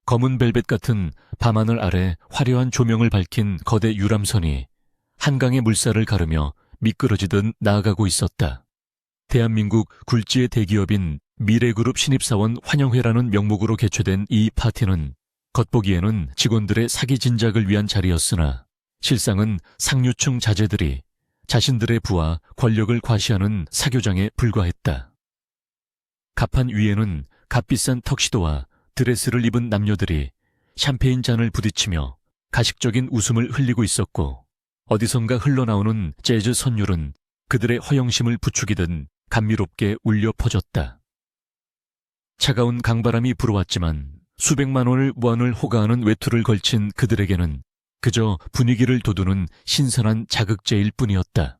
검은 벨벳 같은 밤하늘 아래 화려한 조명을 밝힌 거대 유람선이 한강의 물살을 가르며 미끄러지듯 나아가고 있었다. 대한민국 굴지의 대기업인 미래그룹 신입사원 환영회라는 명목으로 개최된 이 파티는 겉보기에는 직원들의 사기 진작을 위한 자리였으나 실상은 상류층 자제들이 자신들의 부와 권력을 과시하는 사교장에 불과했다. 갑판 위에는 값비싼 턱시도와 드레스를 입은 남녀들이 샴페인 잔을 부딪히며 가식적인 웃음을 흘리고 있었고, 어디선가 흘러나오는 재즈 선율은 그들의 허영심을 부추기듯 감미롭게 울려 퍼졌다. 차가운 강바람이 불어왔지만 수백만 원을 무한을 호가하는 외투를 걸친 그들에게는 그저 분위기를 돋우는 신선한 자극제일 뿐이었다.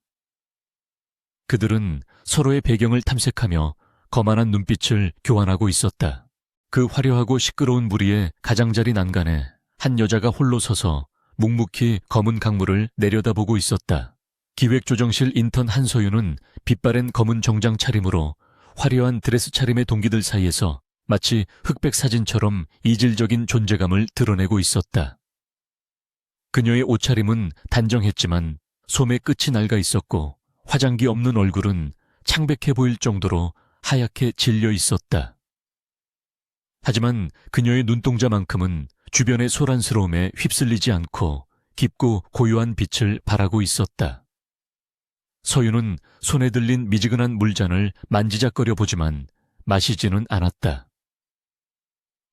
그들은 서로의 배경을 탐색하며 거만한 눈빛을 교환하고 있었다. 그 화려하고 시끄러운 무리의 가장자리 난간에 한 여자가 홀로 서서 묵묵히 검은 강물을 내려다보고 있었다. 기획조정실 인턴 한서윤은 빛바랜 검은 정장 차림으로 화려한 드레스 차림의 동기들 사이에서 마치 흑백 사진처럼 이질적인 존재감을 드러내고 있었다. 그녀의 옷차림은 단정했지만 솜의 끝이 낡아 있었고 화장기 없는 얼굴은 창백해 보일 정도로 하얗게 질려 있었다. 하지만 그녀의 눈동자만큼은 주변의 소란스러움에 휩쓸리지 않고 깊고 고요한 빛을 발하고 있었다. 서윤은 손에 들린 미지근한 물잔을 만지작거려 보지만 마시지는 않았다.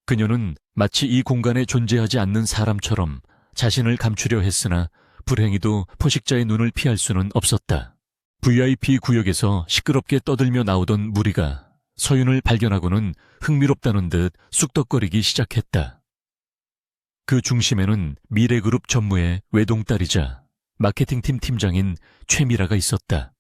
그녀는 마치 이 공간에 존재하지 않는 사람처럼 자신을 감추려 했으나 불행히도 포식자의 눈을 피할 수는 없었다. VIP 구역에서 시끄럽게 떠들며 나오던 무리가 서윤을 발견하고는 흥미롭다는 듯 쑥덕거리기 시작했다. 그 중심에는 미래그룹 전무의 외동딸이자 마케팅팀 팀장인 최미라가 있었다.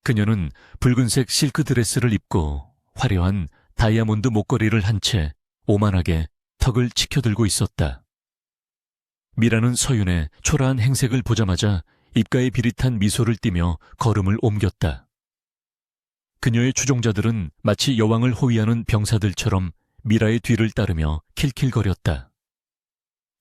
그녀는 붉은색 실크 드레스를 입고 화려한 다이아몬드 목걸이를 한 채 오만하게 턱을 치켜들고 있었다. 미라는 서윤의 초라한 행색을 보자마자 입가에 비릿한 미소를 띠며 걸음을 옮겼다. 그녀의 추종자들은 마치 여왕을 호위하는 병사들처럼 미라의 뒤를 따르며 킬킬거렸다.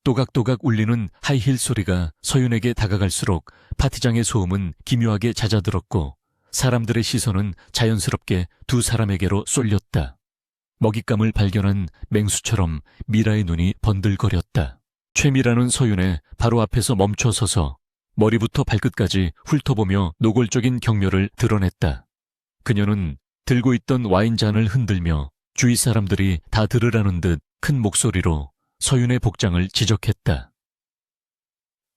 또각또각 울리는 하이힐 소리가 서윤에게 다가갈수록 파티장의 소음은 기묘하게 잦아들었고 사람들의 시선은 자연스럽게 두 사람에게로 쏠렸다. 먹잇감을 발견한 맹수처럼 미라의 눈이 번들거렸다. 최미라는 서윤의 바로 앞에서 멈춰서서 머리부터 발끝까지 훑어보며 노골적인 경멸을 드러냈다. 그녀는 들고 있던 와인잔을 흔들며 주위 사람들이 다 들으라는 듯 큰 목소리로 서윤의 복장을 지적했다.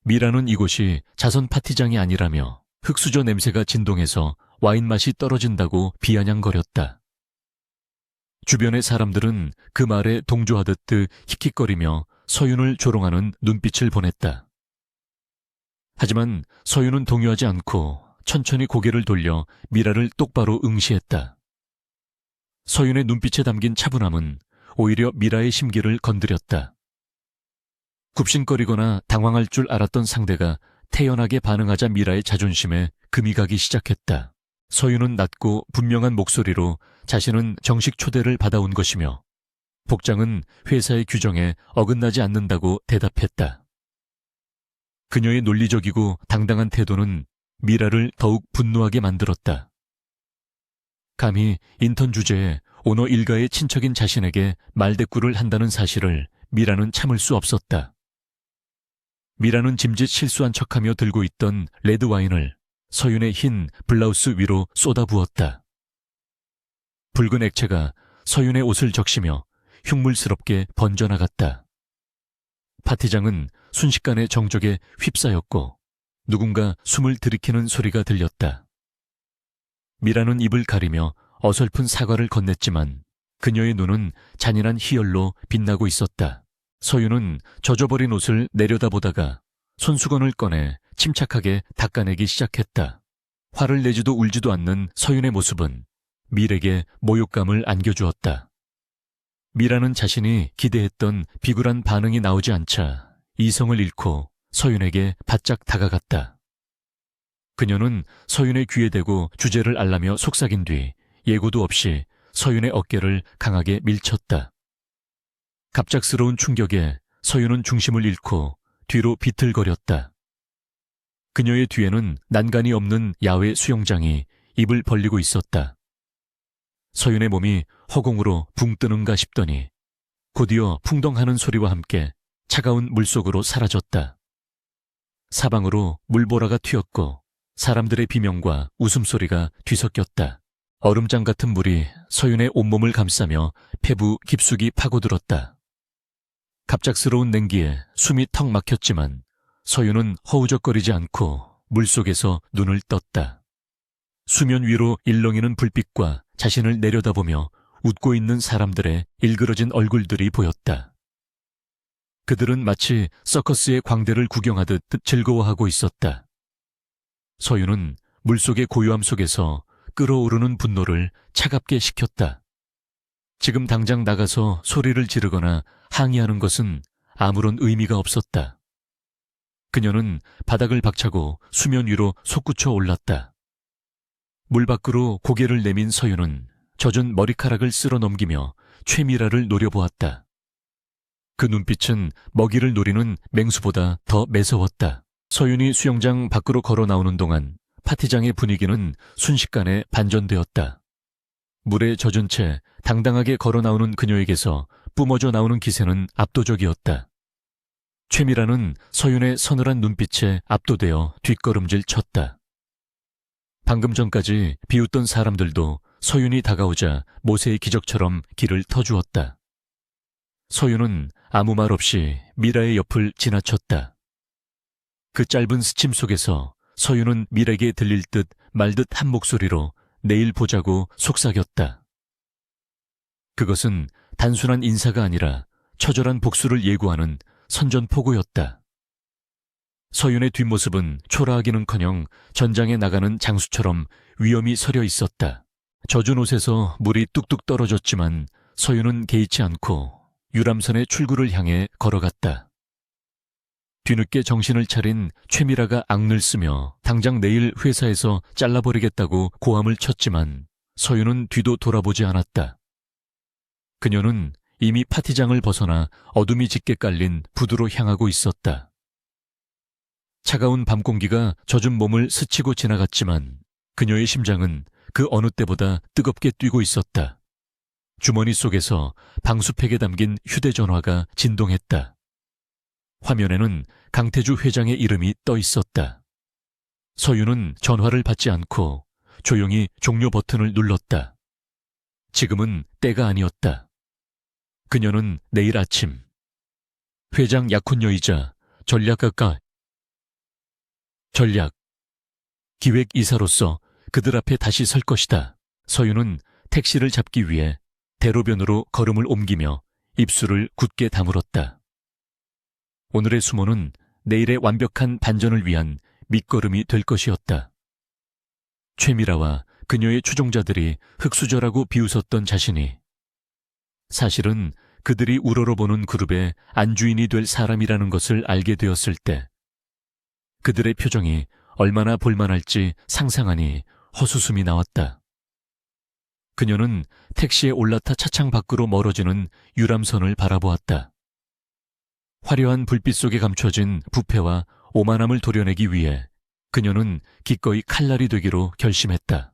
미라는 이곳이 자선 파티장이 아니라며 흙수저 냄새가 진동해서 와인 맛이 떨어진다고 비아냥거렸다. 주변의 사람들은 그 말에 동조하듯 킥킥거리며 서윤을 조롱하는 눈빛을 보냈다. 하지만 서윤은 동요하지 않고 천천히 고개를 돌려 미라를 똑바로 응시했다. 서윤의 눈빛에 담긴 차분함은 오히려 미라의 심기를 건드렸다. 굽신거리거나 당황할 줄 알았던 상대가 태연하게 반응하자 미라의 자존심에 금이 가기 시작했다. 서윤은 낮고 분명한 목소리로 자신은 정식 초대를 받아온 것이며 복장은 회사의 규정에 어긋나지 않는다고 대답했다. 그녀의 논리적이고 당당한 태도는 미라를 더욱 분노하게 만들었다. 감히 인턴 주제에 오너 일가의 친척인 자신에게 말대꾸를 한다는 사실을 미라는 참을 수 없었다. 미라는 짐짓 실수한 척하며 들고 있던 레드와인을 서윤의 흰 블라우스 위로 쏟아부었다. 붉은 액체가 서윤의 옷을 적시며 흉물스럽게 번져나갔다. 파티장은 순식간에 정적에 휩싸였고 누군가 숨을 들이키는 소리가 들렸다. 미라는 입을 가리며 어설픈 사과를 건넸지만 그녀의 눈은 잔인한 희열로 빛나고 있었다. 서윤은 젖어버린 옷을 내려다보다가 손수건을 꺼내 침착하게 닦아내기 시작했다. 화를 내지도 울지도 않는 서윤의 모습은 밀에게 모욕감을 안겨주었다. 미라는 자신이 기대했던 비굴한 반응이 나오지 않자 이성을 잃고 서윤에게 바짝 다가갔다. 그녀는 서윤의 귀에 대고 주제를 알라며 속삭인 뒤 예고도 없이 서윤의 어깨를 강하게 밀쳤다. 갑작스러운 충격에 서윤은 중심을 잃고 뒤로 비틀거렸다. 그녀의 뒤에는 난간이 없는 야외 수영장이 입을 벌리고 있었다. 서윤의 몸이 허공으로 붕 뜨는가 싶더니 곧이어 풍덩하는 소리와 함께 차가운 물속으로 사라졌다. 사방으로 물보라가 튀었고 사람들의 비명과 웃음소리가 뒤섞였다. 얼음장 같은 물이 서윤의 온몸을 감싸며 폐부 깊숙이 파고들었다. 갑작스러운 냉기에 숨이 턱 막혔지만 서윤은 허우적거리지 않고 물속에서 눈을 떴다. 수면 위로 일렁이는 불빛과 자신을 내려다보며 웃고 있는 사람들의 일그러진 얼굴들이 보였다. 그들은 마치 서커스의 광대를 구경하듯 즐거워하고 있었다. 서윤은 물속의 고요함 속에서 끓어오르는 분노를 차갑게 식혔다. 지금 당장 나가서 소리를 지르거나 항의하는 것은 아무런 의미가 없었다. 그녀는 바닥을 박차고 수면 위로 솟구쳐 올랐다. 물 밖으로 고개를 내민 서윤은 젖은 머리카락을 쓸어 넘기며 최미라를 노려보았다. 그 눈빛은 먹이를 노리는 맹수보다 더 매서웠다. 서윤이 수영장 밖으로 걸어 나오는 동안 파티장의 분위기는 순식간에 반전되었다. 물에 젖은 채 당당하게 걸어 나오는 그녀에게서 뿜어져 나오는 기세는 압도적이었다. 최미라는 서윤의 서늘한 눈빛에 압도되어 뒷걸음질 쳤다. 방금 전까지 비웃던 사람들도 서윤이 다가오자 모세의 기적처럼 길을 터주었다. 서윤은 아무 말 없이 미라의 옆을 지나쳤다. 그 짧은 스침 속에서 서윤은 미라에게 들릴 듯 말 듯 한 목소리로 내일 보자고 속삭였다. 그것은 단순한 인사가 아니라 처절한 복수를 예고하는 선전포고였다. 서윤의 뒷모습은 초라하기는커녕 전장에 나가는 장수처럼 위험이 서려 있었다. 젖은 옷에서 물이 뚝뚝 떨어졌지만 서윤은 개의치 않고 유람선의 출구를 향해 걸어갔다. 뒤늦게 정신을 차린 최미라가 악을 쓰며 당장 내일 회사에서 잘라버리겠다고 고함을 쳤지만 서윤은 뒤도 돌아보지 않았다. 그녀는 이미 파티장을 벗어나 어둠이 짙게 깔린 부두로 향하고 있었다. 차가운 밤 공기가 젖은 몸을 스치고 지나갔지만 그녀의 심장은 그 어느 때보다 뜨겁게 뛰고 있었다. 주머니 속에서 방수팩에 담긴 휴대전화가 진동했다. 화면에는 강태주 회장의 이름이 떠 있었다. 서윤은 전화를 받지 않고 조용히 종료 버튼을 눌렀다. 지금은 때가 아니었다. 그녀는 내일 아침 회장 약혼녀이자 기획이사로서 그들 앞에 다시 설 것이다. 서윤은 택시를 잡기 위해 대로변으로 걸음을 옮기며 입술을 굳게 다물었다. 오늘의 수모는 내일의 완벽한 반전을 위한 밑거름이 될 것이었다. 최미라와 그녀의 추종자들이 흑수저라고 비웃었던 자신이 사실은 그들이 우러러보는 그룹의 안주인이 될 사람이라는 것을 알게 되었을 때 그들의 표정이 얼마나 볼만할지 상상하니 헛웃음이 나왔다. 그녀는 택시에 올라타 차창 밖으로 멀어지는 유람선을 바라보았다. 화려한 불빛 속에 감춰진 부패와 오만함을 도려내기 위해 그녀는 기꺼이 칼날이 되기로 결심했다.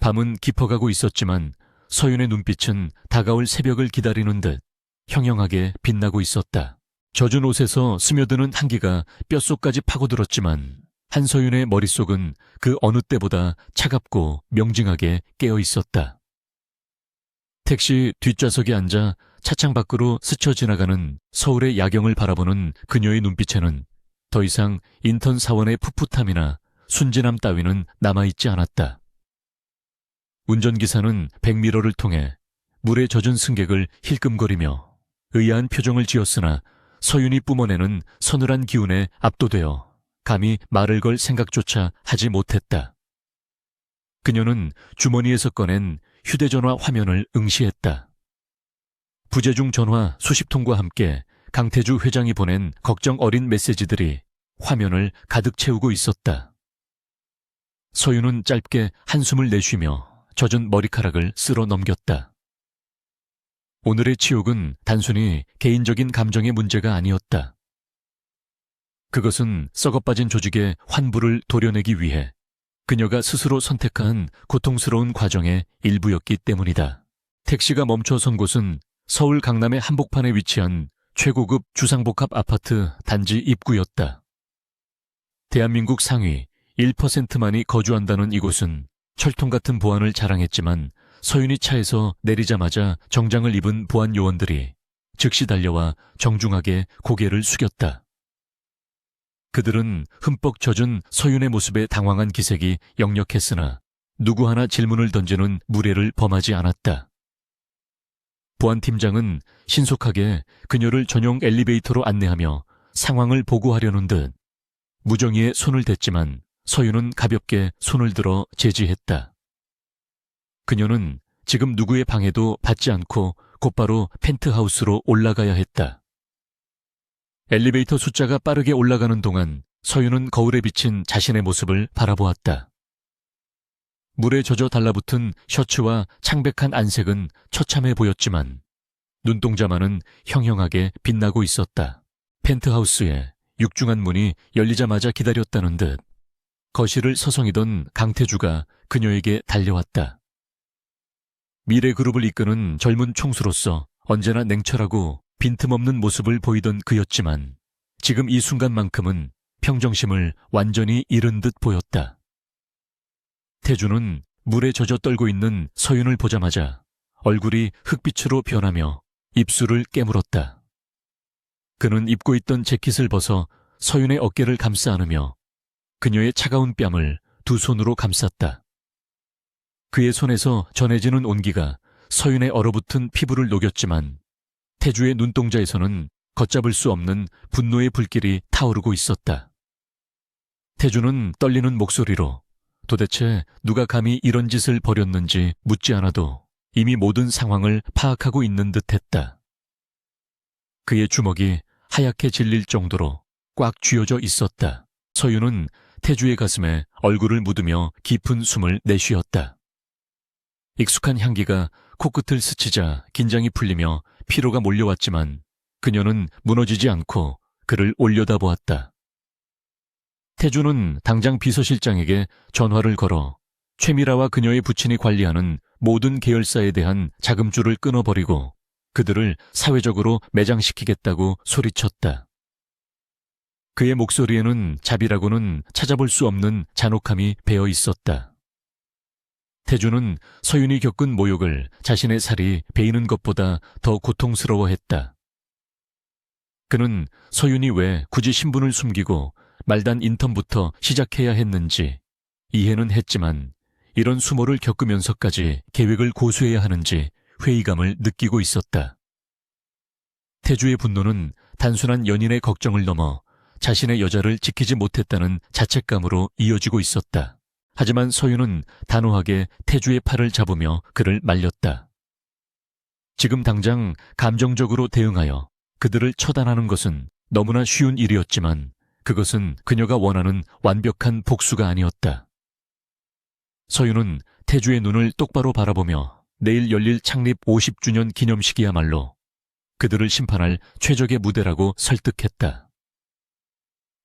밤은 깊어가고 있었지만 서윤의 눈빛은 다가올 새벽을 기다리는 듯 형형하게 빛나고 있었다. 젖은 옷에서 스며드는 한기가 뼛속까지 파고들었지만 한서윤의 머릿속은 그 어느 때보다 차갑고 명징하게 깨어 있었다. 택시 뒷좌석에 앉아 차창 밖으로 스쳐 지나가는 서울의 야경을 바라보는 그녀의 눈빛에는 더 이상 인턴 사원의 풋풋함이나 순진함 따위는 남아있지 않았다. 운전기사는 백미러를 통해 물에 젖은 승객을 힐끔거리며 의아한 표정을 지었으나 서윤이 뿜어내는 서늘한 기운에 압도되어 감히 말을 걸 생각조차 하지 못했다. 그녀는 주머니에서 꺼낸 휴대전화 화면을 응시했다. 부재중 전화 수십 통과 함께 강태주 회장이 보낸 걱정 어린 메시지들이 화면을 가득 채우고 있었다. 서윤은 짧게 한숨을 내쉬며 젖은 머리카락을 쓸어 넘겼다. 오늘의 치욕은 단순히 개인적인 감정의 문제가 아니었다. 그것은 썩어빠진 조직의 환부를 도려내기 위해 그녀가 스스로 선택한 고통스러운 과정의 일부였기 때문이다. 택시가 멈춰선 곳은 서울 강남의 한복판에 위치한 최고급 주상복합 아파트 단지 입구였다. 대한민국 상위 1%만이 거주한다는 이곳은 철통 같은 보안을 자랑했지만 서윤이 차에서 내리자마자 정장을 입은 보안 요원들이 즉시 달려와 정중하게 고개를 숙였다. 그들은 흠뻑 젖은 서윤의 모습에 당황한 기색이 역력했으나 누구 하나 질문을 던지는 무례를 범하지 않았다. 보안팀장은 신속하게 그녀를 전용 엘리베이터로 안내하며 상황을 보고하려는 듯 무정히의 손을 댔지만 서윤은 가볍게 손을 들어 제지했다. 그녀는 지금 누구의 방해도 받지 않고 곧바로 펜트하우스로 올라가야 했다. 엘리베이터 숫자가 빠르게 올라가는 동안 서윤은 거울에 비친 자신의 모습을 바라보았다. 물에 젖어 달라붙은 셔츠와 창백한 안색은 처참해 보였지만 눈동자만은 형형하게 빛나고 있었다. 펜트하우스에 육중한 문이 열리자마자 기다렸다는 듯 거실을 서성이던 강태주가 그녀에게 달려왔다. 미래그룹을 이끄는 젊은 총수로서 언제나 냉철하고 빈틈없는 모습을 보이던 그였지만 지금 이 순간만큼은 평정심을 완전히 잃은 듯 보였다. 태주는 물에 젖어 떨고 있는 서윤을 보자마자 얼굴이 흙빛으로 변하며 입술을 깨물었다. 그는 입고 있던 재킷을 벗어 서윤의 어깨를 감싸 안으며 그녀의 차가운 뺨을 두 손으로 감쌌다. 그의 손에서 전해지는 온기가 서윤의 얼어붙은 피부를 녹였지만 태주의 눈동자에서는 걷잡을 수 없는 분노의 불길이 타오르고 있었다. 태주는 떨리는 목소리로 도대체 누가 감히 이런 짓을 벌였는지 묻지 않아도 이미 모든 상황을 파악하고 있는 듯했다. 그의 주먹이 하얗게 질릴 정도로 꽉 쥐어져 있었다. 서윤은 태주의 가슴에 얼굴을 묻으며 깊은 숨을 내쉬었다. 익숙한 향기가 코끝을 스치자 긴장이 풀리며 피로가 몰려왔지만 그녀는 무너지지 않고 그를 올려다보았다. 태주는 당장 비서실장에게 전화를 걸어 최미라와 그녀의 부친이 관리하는 모든 계열사에 대한 자금줄을 끊어버리고 그들을 사회적으로 매장시키겠다고 소리쳤다. 그의 목소리에는 자비라고는 찾아볼 수 없는 잔혹함이 배어 있었다. 태주는 서윤이 겪은 모욕을 자신의 살이 베이는 것보다 더 고통스러워했다. 그는 서윤이 왜 굳이 신분을 숨기고 말단 인턴부터 시작해야 했는지 이해는 했지만 이런 수모를 겪으면서까지 계획을 고수해야 하는지 회의감을 느끼고 있었다. 태주의 분노는 단순한 연인의 걱정을 넘어 자신의 여자를 지키지 못했다는 자책감으로 이어지고 있었다. 하지만 서윤은 단호하게 태주의 팔을 잡으며 그를 말렸다. 지금 당장 감정적으로 대응하여 그들을 처단하는 것은 너무나 쉬운 일이었지만 그것은 그녀가 원하는 완벽한 복수가 아니었다. 서윤은 태주의 눈을 똑바로 바라보며 내일 열릴 창립 50주년 기념식이야말로 그들을 심판할 최적의 무대라고 설득했다.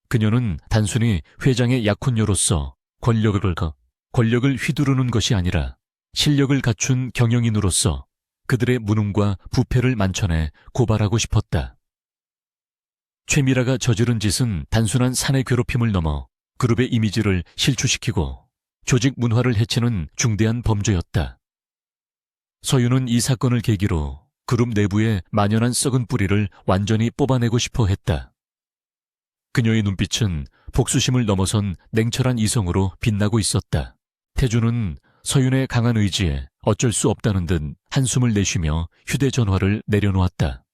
그녀는 단순히 회장의 약혼녀로서 권력을 휘두르는 것이 아니라 실력을 갖춘 경영인으로서 그들의 무능과 부패를 만천해 고발하고 싶었다. 최미라가 저지른 짓은 단순한 사내 괴롭힘을 넘어 그룹의 이미지를 실추시키고 조직 문화를 해치는 중대한 범죄였다. 서윤은 이 사건을 계기로 그룹 내부에 만연한 썩은 뿌리를 완전히 뽑아내고 싶어 했다. 그녀의 눈빛은 복수심을 넘어선 냉철한 이성으로 빛나고 있었다. 태주는 서윤의 강한 의지에 어쩔 수 없다는 듯 한숨을 내쉬며 휴대전화를 내려놓았다.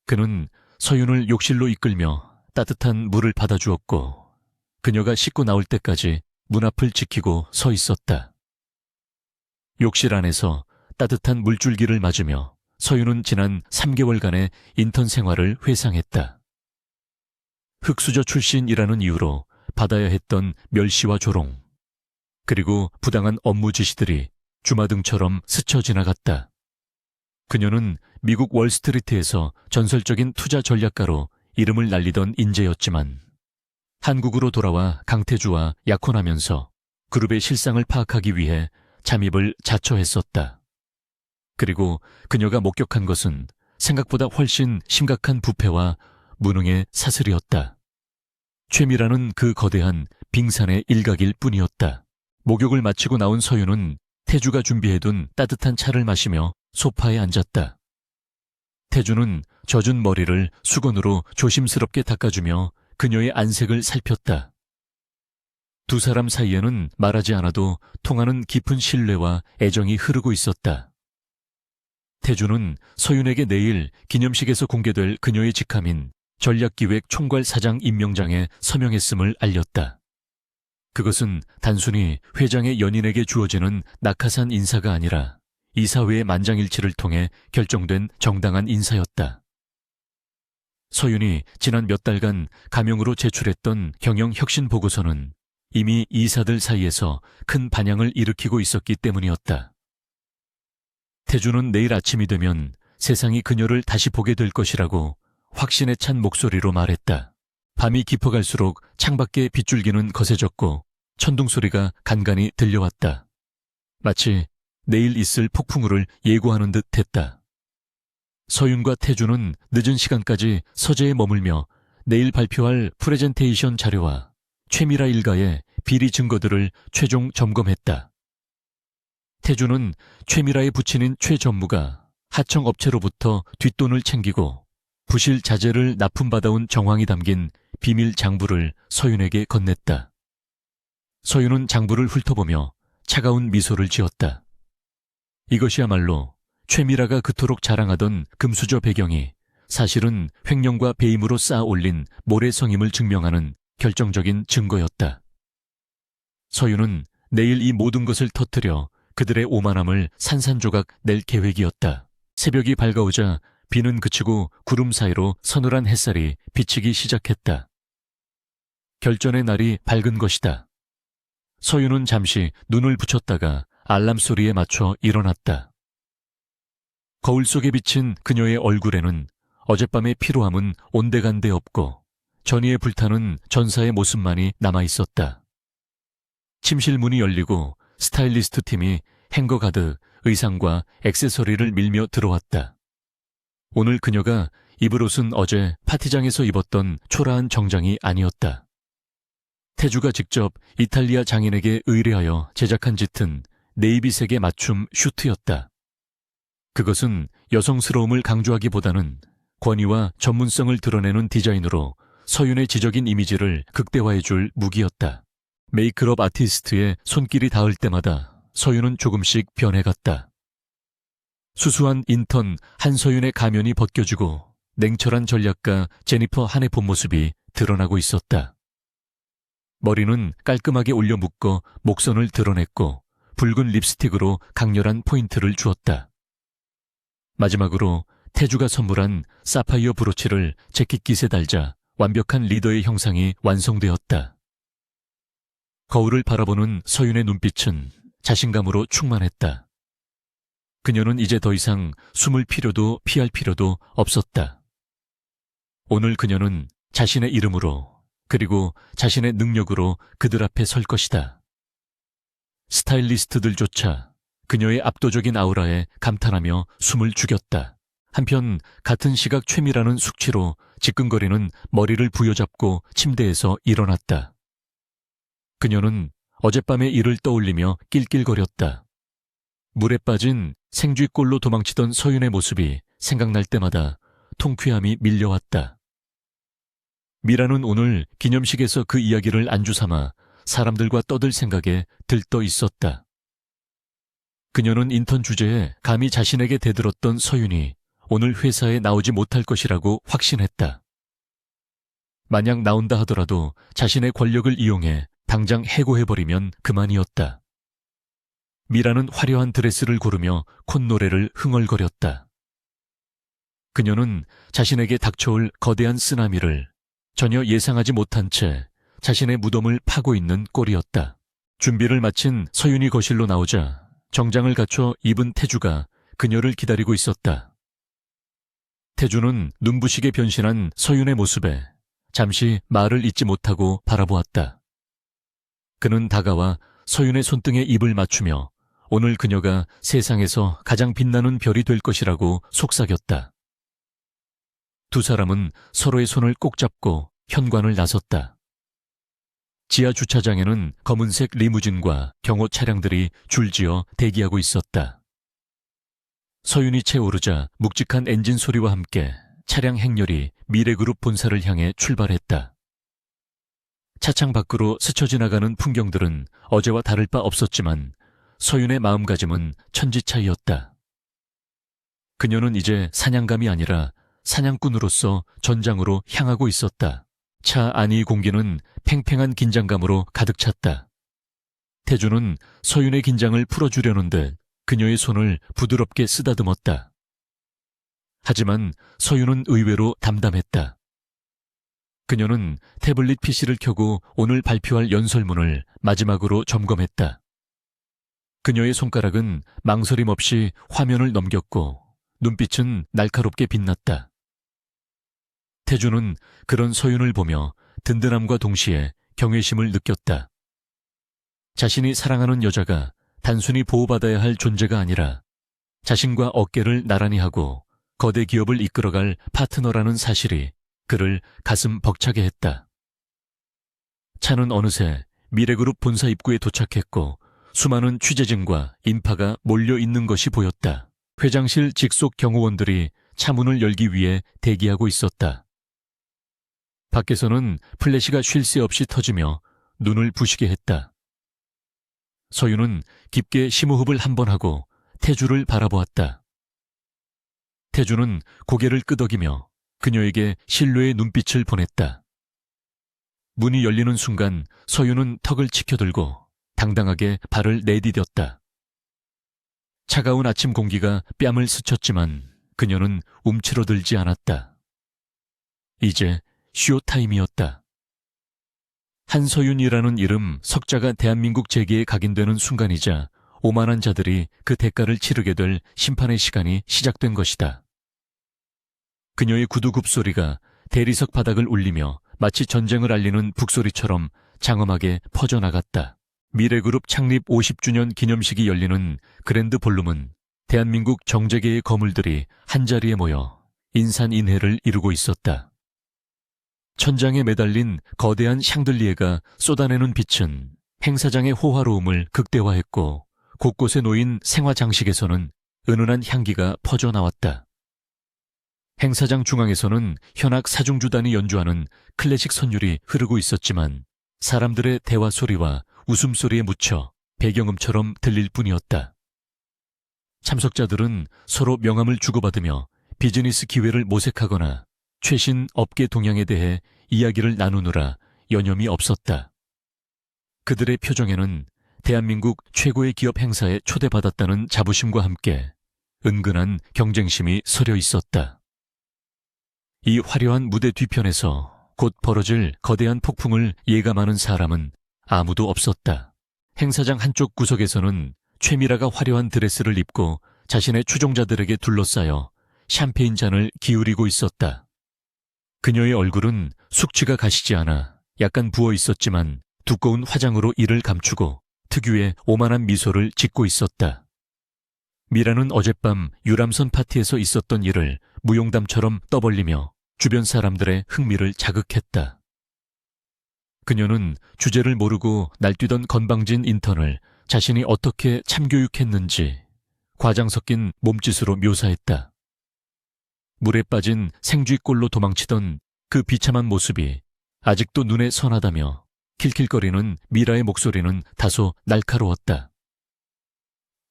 그는 서윤을 욕실로 이끌며 따뜻한 물을 받아주었고 그녀가 씻고 나올 때까지 문 앞을 지키고 서 있었다. 욕실 안에서 따뜻한 물줄기를 맞으며 서윤은 지난 3개월간의 인턴 생활을 회상했다. 흑수저 출신이라는 이유로 받아야 했던 멸시와 조롱, 그리고 부당한 업무 지시들이 주마등처럼 스쳐 지나갔다. 그녀는 미국 월스트리트에서 전설적인 투자 전략가로 이름을 날리던 인재였지만 한국으로 돌아와 강태주와 약혼하면서 그룹의 실상을 파악하기 위해 잠입을 자처했었다. 그리고 그녀가 목격한 것은 생각보다 훨씬 심각한 부패와 무능의 사슬이었다. 최미라는 그 거대한 빙산의 일각일 뿐이었다. 목욕을 마치고 나온 서윤은 태주가 준비해둔 따뜻한 차를 마시며 소파에 앉았다. 태주는 젖은 머리를 수건으로 조심스럽게 닦아주며 그녀의 안색을 살폈다. 두 사람 사이에는 말하지 않아도 통하는 깊은 신뢰와 애정이 흐르고 있었다. 태주는 서윤에게 내일 기념식에서 공개될 그녀의 직함인 전략기획 총괄사장 임명장에 서명했음을 알렸다. 그것은 단순히 회장의 연인에게 주어지는 낙하산 인사가 아니라 이사회의 만장일치를 통해 결정된 정당한 인사였다. 서윤이 지난 몇 달간 가명으로 제출했던 경영혁신 보고서는 이미 이사들 사이에서 큰 반향을 일으키고 있었기 때문이었다. 태주는 내일 아침이 되면 세상이 그녀를 다시 보게 될 것이라고 확신에 찬 목소리로 말했다. 밤이 깊어갈수록 창밖의 빗줄기는 거세졌고 천둥 소리가 간간히 들려왔다. 마치 내일 있을 폭풍우를 예고하는 듯 했다. 서윤과 태주는 늦은 시간까지 서재에 머물며 내일 발표할 프레젠테이션 자료와 최미라 일가의 비리 증거들을 최종 점검했다. 태주는 최미라의 부친인 최 전무가 하청업체로부터 뒷돈을 챙기고 부실 자재를 납품받아온 정황이 담긴 비밀 장부를 서윤에게 건넸다. 서윤은 장부를 훑어보며 차가운 미소를 지었다. 이것이야말로 최미라가 그토록 자랑하던 금수저 배경이 사실은 횡령과 배임으로 쌓아 올린 모래성임을 증명하는 결정적인 증거였다. 서윤은 내일 이 모든 것을 터뜨려 그들의 오만함을 산산조각 낼 계획이었다. 새벽이 밝아오자 비는 그치고 구름 사이로 서늘한 햇살이 비치기 시작했다. 결전의 날이 밝은 것이다. 서윤은 잠시 눈을 붙였다가 알람 소리에 맞춰 일어났다. 거울 속에 비친 그녀의 얼굴에는 어젯밤의 피로함은 온데간데 없고 전의에 불타는 전사의 모습만이 남아있었다. 침실 문이 열리고 스타일리스트 팀이 행거 가득 의상과 액세서리를 밀며 들어왔다. 오늘 그녀가 입을 옷은 어제 파티장에서 입었던 초라한 정장이 아니었다. 태주가 직접 이탈리아 장인에게 의뢰하여 제작한 짙은 네이비색의 맞춤 슈트였다. 그것은 여성스러움을 강조하기보다는 권위와 전문성을 드러내는 디자인으로 서윤의 지적인 이미지를 극대화해줄 무기였다. 메이크업 아티스트의 손길이 닿을 때마다 서윤은 조금씩 변해갔다. 수수한 인턴 한서윤의 가면이 벗겨지고 냉철한 전략가 제니퍼 한의 본 모습이 드러나고 있었다. 머리는 깔끔하게 올려 묶어 목선을 드러냈고 붉은 립스틱으로 강렬한 포인트를 주었다. 마지막으로 태주가 선물한 사파이어 브로치를 재킷깃에 달자 완벽한 리더의 형상이 완성되었다. 거울을 바라보는 서윤의 눈빛은 자신감으로 충만했다. 그녀는 이제 더 이상 숨을 필요도 피할 필요도 없었다. 오늘 그녀는 자신의 이름으로 그리고 자신의 능력으로 그들 앞에 설 것이다. 스타일리스트들조차 그녀의 압도적인 아우라에 감탄하며 숨을 죽였다. 한편 같은 시각 최미라는 숙취로 지끈거리는 머리를 부여잡고 침대에서 일어났다. 그녀는 어젯밤의 일을 떠올리며 낄낄거렸다. 물에 빠진 생쥐꼴로 도망치던 서윤의 모습이 생각날 때마다 통쾌함이 밀려왔다. 미라는 오늘 기념식에서 그 이야기를 안주 삼아 사람들과 떠들 생각에 들떠 있었다. 그녀는 인턴 주제에 감히 자신에게 대들었던 서윤이 오늘 회사에 나오지 못할 것이라고 확신했다. 만약 나온다 하더라도 자신의 권력을 이용해 당장 해고해버리면 그만이었다. 미라는 화려한 드레스를 고르며 콧노래를 흥얼거렸다. 그녀는 자신에게 닥쳐올 거대한 쓰나미를 전혀 예상하지 못한 채 자신의 무덤을 파고 있는 꼴이었다. 준비를 마친 서윤이 거실로 나오자 정장을 갖춰 입은 태주가 그녀를 기다리고 있었다. 태주는 눈부시게 변신한 서윤의 모습에 잠시 말을 잇지 못하고 바라보았다. 그는 다가와 서윤의 손등에 입을 맞추며 오늘 그녀가 세상에서 가장 빛나는 별이 될 것이라고 속삭였다. 두 사람은 서로의 손을 꼭 잡고 현관을 나섰다. 지하 주차장에는 검은색 리무진과 경호 차량들이 줄지어 대기하고 있었다. 서윤이 채 오르자 묵직한 엔진 소리와 함께 차량 행렬이 미래그룹 본사를 향해 출발했다. 차창 밖으로 스쳐 지나가는 풍경들은 어제와 다를 바 없었지만 서윤의 마음가짐은 천지차이였다. 그녀는 이제 사냥감이 아니라 사냥꾼으로서 전장으로 향하고 있었다. 차 안의 공기는 팽팽한 긴장감으로 가득 찼다. 태주는 서윤의 긴장을 풀어주려는 듯 그녀의 손을 부드럽게 쓰다듬었다. 하지만 서윤은 의외로 담담했다. 그녀는 태블릿 PC를 켜고 오늘 발표할 연설문을 마지막으로 점검했다. 그녀의 손가락은 망설임 없이 화면을 넘겼고 눈빛은 날카롭게 빛났다. 태주는 그런 서윤을 보며 든든함과 동시에 경외심을 느꼈다. 자신이 사랑하는 여자가 단순히 보호받아야 할 존재가 아니라 자신과 어깨를 나란히 하고 거대 기업을 이끌어갈 파트너라는 사실이 그를 가슴 벅차게 했다. 차는 어느새 미래그룹 본사 입구에 도착했고 수많은 취재진과 인파가 몰려있는 것이 보였다. 회장실 직속 경호원들이 차 문을 열기 위해 대기하고 있었다. 밖에서는 플래시가 쉴 새 없이 터지며 눈을 부시게 했다. 서윤은 깊게 심호흡을 한 번 하고 태주를 바라보았다. 태주는 고개를 끄덕이며 그녀에게 신뢰의 눈빛을 보냈다. 문이 열리는 순간 서윤은 턱을 치켜들고 당당하게 발을 내디뎠다. 차가운 아침 공기가 뺨을 스쳤지만 그녀는 움츠러들지 않았다. 이제 쇼타임이었다. 한서윤이라는 이름 석자가 대한민국 재계에 각인되는 순간이자 오만한 자들이 그 대가를 치르게 될 심판의 시간이 시작된 것이다. 그녀의 구두 굽소리가 대리석 바닥을 울리며 마치 전쟁을 알리는 북소리처럼 장엄하게 퍼져나갔다. 미래그룹 창립 50주년 기념식이 열리는 그랜드 볼룸은 대한민국 정재계의 거물들이 한자리에 모여 인산인해를 이루고 있었다. 천장에 매달린 거대한 샹들리에가 쏟아내는 빛은 행사장의 호화로움을 극대화했고 곳곳에 놓인 생화장식에서는 은은한 향기가 퍼져나왔다. 행사장 중앙에서는 현악 사중주단이 연주하는 클래식 선율이 흐르고 있었지만 사람들의 대화 소리와 웃음소리에 묻혀 배경음처럼 들릴 뿐이었다. 참석자들은 서로 명함을 주고받으며 비즈니스 기회를 모색하거나 최신 업계 동향에 대해 이야기를 나누느라 여념이 없었다. 그들의 표정에는 대한민국 최고의 기업 행사에 초대받았다는 자부심과 함께 은근한 경쟁심이 서려 있었다. 이 화려한 무대 뒤편에서 곧 벌어질 거대한 폭풍을 예감하는 사람은 아무도 없었다. 행사장 한쪽 구석에서는 최미라가 화려한 드레스를 입고 자신의 추종자들에게 둘러싸여 샴페인 잔을 기울이고 있었다. 그녀의 얼굴은 숙취가 가시지 않아 약간 부어 있었지만 두꺼운 화장으로 이를 감추고 특유의 오만한 미소를 짓고 있었다. 미라는 어젯밤 유람선 파티에서 있었던 일을 무용담처럼 떠벌리며 주변 사람들의 흥미를 자극했다. 그녀는 주제를 모르고 날뛰던 건방진 인턴을 자신이 어떻게 참교육했는지 과장 섞인 몸짓으로 묘사했다. 물에 빠진 생쥐꼴로 도망치던 그 비참한 모습이 아직도 눈에 선하다며 킬킬거리는 미라의 목소리는 다소 날카로웠다.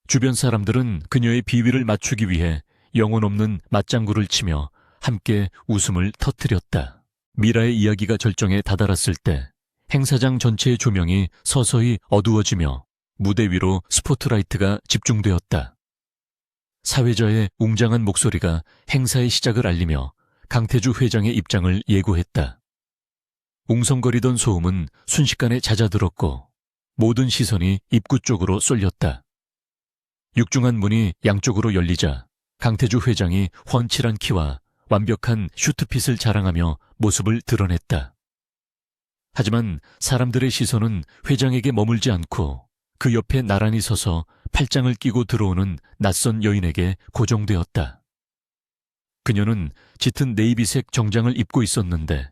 주변 사람들은 그녀의 비위를 맞추기 위해 영혼 없는 맞장구를 치며 함께 웃음을 터뜨렸다. 미라의 이야기가 절정에 다다랐을 때 행사장 전체의 조명이 서서히 어두워지며 무대 위로 스포트라이트가 집중되었다. 사회자의 웅장한 목소리가 행사의 시작을 알리며 강태주 회장의 입장을 예고했다. 웅성거리던 소음은 순식간에 잦아들었고 모든 시선이 입구 쪽으로 쏠렸다. 육중한 문이 양쪽으로 열리자 강태주 회장이 훤칠한 키와 완벽한 슈트핏을 자랑하며 모습을 드러냈다. 하지만 사람들의 시선은 회장에게 머물지 않고 그 옆에 나란히 서서 팔짱을 끼고 들어오는 낯선 여인에게 고정되었다. 그녀는 짙은 네이비색 정장을 입고 있었는데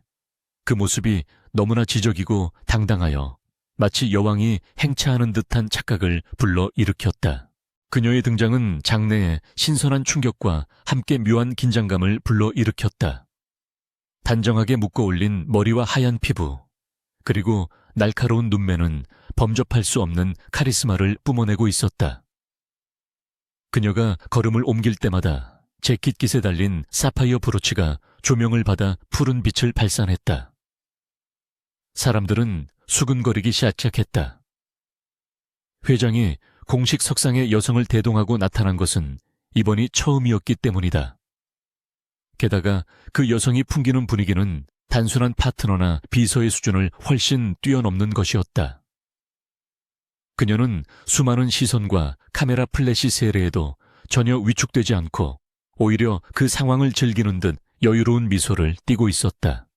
그 모습이 너무나 지적이고 당당하여 마치 여왕이 행차하는 듯한 착각을 불러일으켰다. 그녀의 등장은 장내에 신선한 충격과 함께 묘한 긴장감을 불러일으켰다. 단정하게 묶어올린 머리와 하얀 피부, 그리고 날카로운 눈매는 범접할 수 없는 카리스마를 뿜어내고 있었다. 그녀가 걸음을 옮길 때마다 재킷깃에 달린 사파이어 브로치가 조명을 받아 푸른 빛을 발산했다. 사람들은 수근거리기 시작했다. 회장이 공식 석상에 여성을 대동하고 나타난 것은 이번이 처음이었기 때문이다. 게다가 그 여성이 풍기는 분위기는 단순한 파트너나 비서의 수준을 훨씬 뛰어넘는 것이었다. 그녀는 수많은 시선과 카메라 플래시 세례에도 전혀 위축되지 않고 오히려 그 상황을 즐기는 듯 여유로운 미소를 띠고 있었다.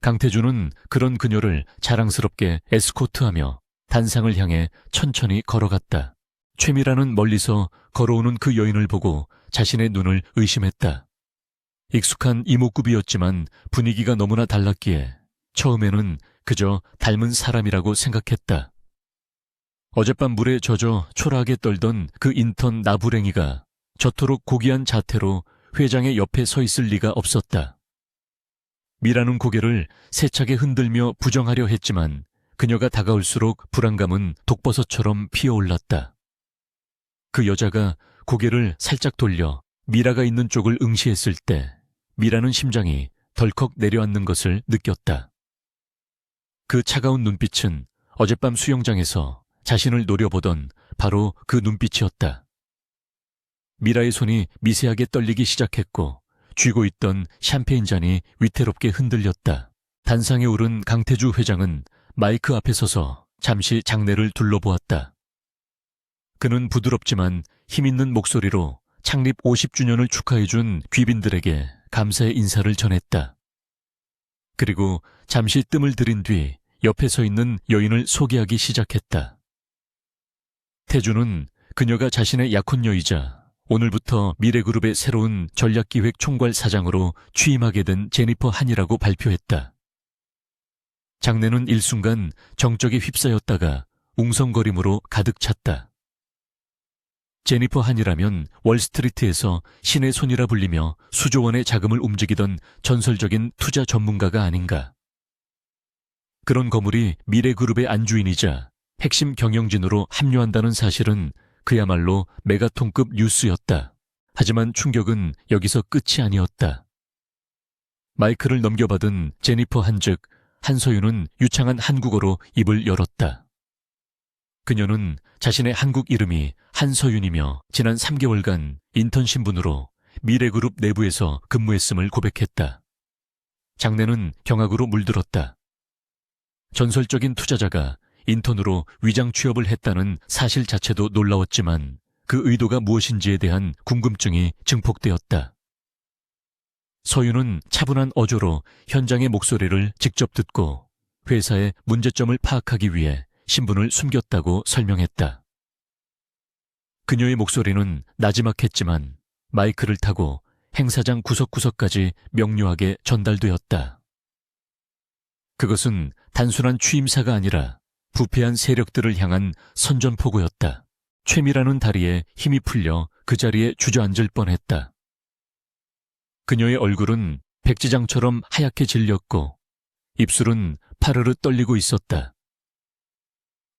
강태주는 그런 그녀를 자랑스럽게 에스코트하며 단상을 향해 천천히 걸어갔다. 최미라는 멀리서 걸어오는 그 여인을 보고 자신의 눈을 의심했다. 익숙한 이목구비였지만 분위기가 너무나 달랐기에 처음에는 그저 닮은 사람이라고 생각했다. 어젯밤 물에 젖어 초라하게 떨던 그 인턴 나부랭이가 저토록 고귀한 자태로 회장의 옆에 서 있을 리가 없었다. 미라는 고개를 세차게 흔들며 부정하려 했지만 그녀가 다가올수록 불안감은 독버섯처럼 피어올랐다. 그 여자가 고개를 살짝 돌려 미라가 있는 쪽을 응시했을 때 미라는 심장이 덜컥 내려앉는 것을 느꼈다. 그 차가운 눈빛은 어젯밤 수영장에서 자신을 노려보던 바로 그 눈빛이었다. 미라의 손이 미세하게 떨리기 시작했고 쥐고 있던 샴페인 잔이 위태롭게 흔들렸다. 단상에 오른 강태주 회장은 마이크 앞에 서서 잠시 장내를 둘러보았다. 그는 부드럽지만 힘있는 목소리로 창립 50주년을 축하해준 귀빈들에게 감사의 인사를 전했다. 그리고 잠시 뜸을 들인 뒤 옆에 서 있는 여인을 소개하기 시작했다. 태주는 그녀가 자신의 약혼녀이자 오늘부터 미래그룹의 새로운 전략기획 총괄 사장으로 취임하게 된 제니퍼 한이라고 발표했다. 장내는 일순간 정적에 휩싸였다가 웅성거림으로 가득 찼다. 제니퍼 한이라면 월스트리트에서 신의 손이라 불리며 수조 원의 자금을 움직이던 전설적인 투자 전문가가 아닌가. 그런 거물이 미래그룹의 안주인이자 핵심 경영진으로 합류한다는 사실은 그야말로 메가톤급 뉴스였다. 하지만 충격은 여기서 끝이 아니었다. 마이크를 넘겨받은 제니퍼 한즉 한서윤은 유창한 한국어로 입을 열었다. 그녀는 자신의 한국 이름이 한서윤이며 지난 3개월간 인턴 신분으로 미래그룹 내부에서 근무했음을 고백했다. 장내는 경악으로 물들었다. 전설적인 투자자가 인턴으로 위장 취업을 했다는 사실 자체도 놀라웠지만 그 의도가 무엇인지에 대한 궁금증이 증폭되었다. 서윤은 차분한 어조로 현장의 목소리를 직접 듣고 회사의 문제점을 파악하기 위해 신분을 숨겼다고 설명했다. 그녀의 목소리는 나지막했지만 마이크를 타고 행사장 구석구석까지 명료하게 전달되었다. 그것은 단순한 취임사가 아니라 부패한 세력들을 향한 선전포고였다. 최미라는 다리에 힘이 풀려 그 자리에 주저앉을 뻔했다. 그녀의 얼굴은 백지장처럼 하얗게 질렸고 입술은 파르르 떨리고 있었다.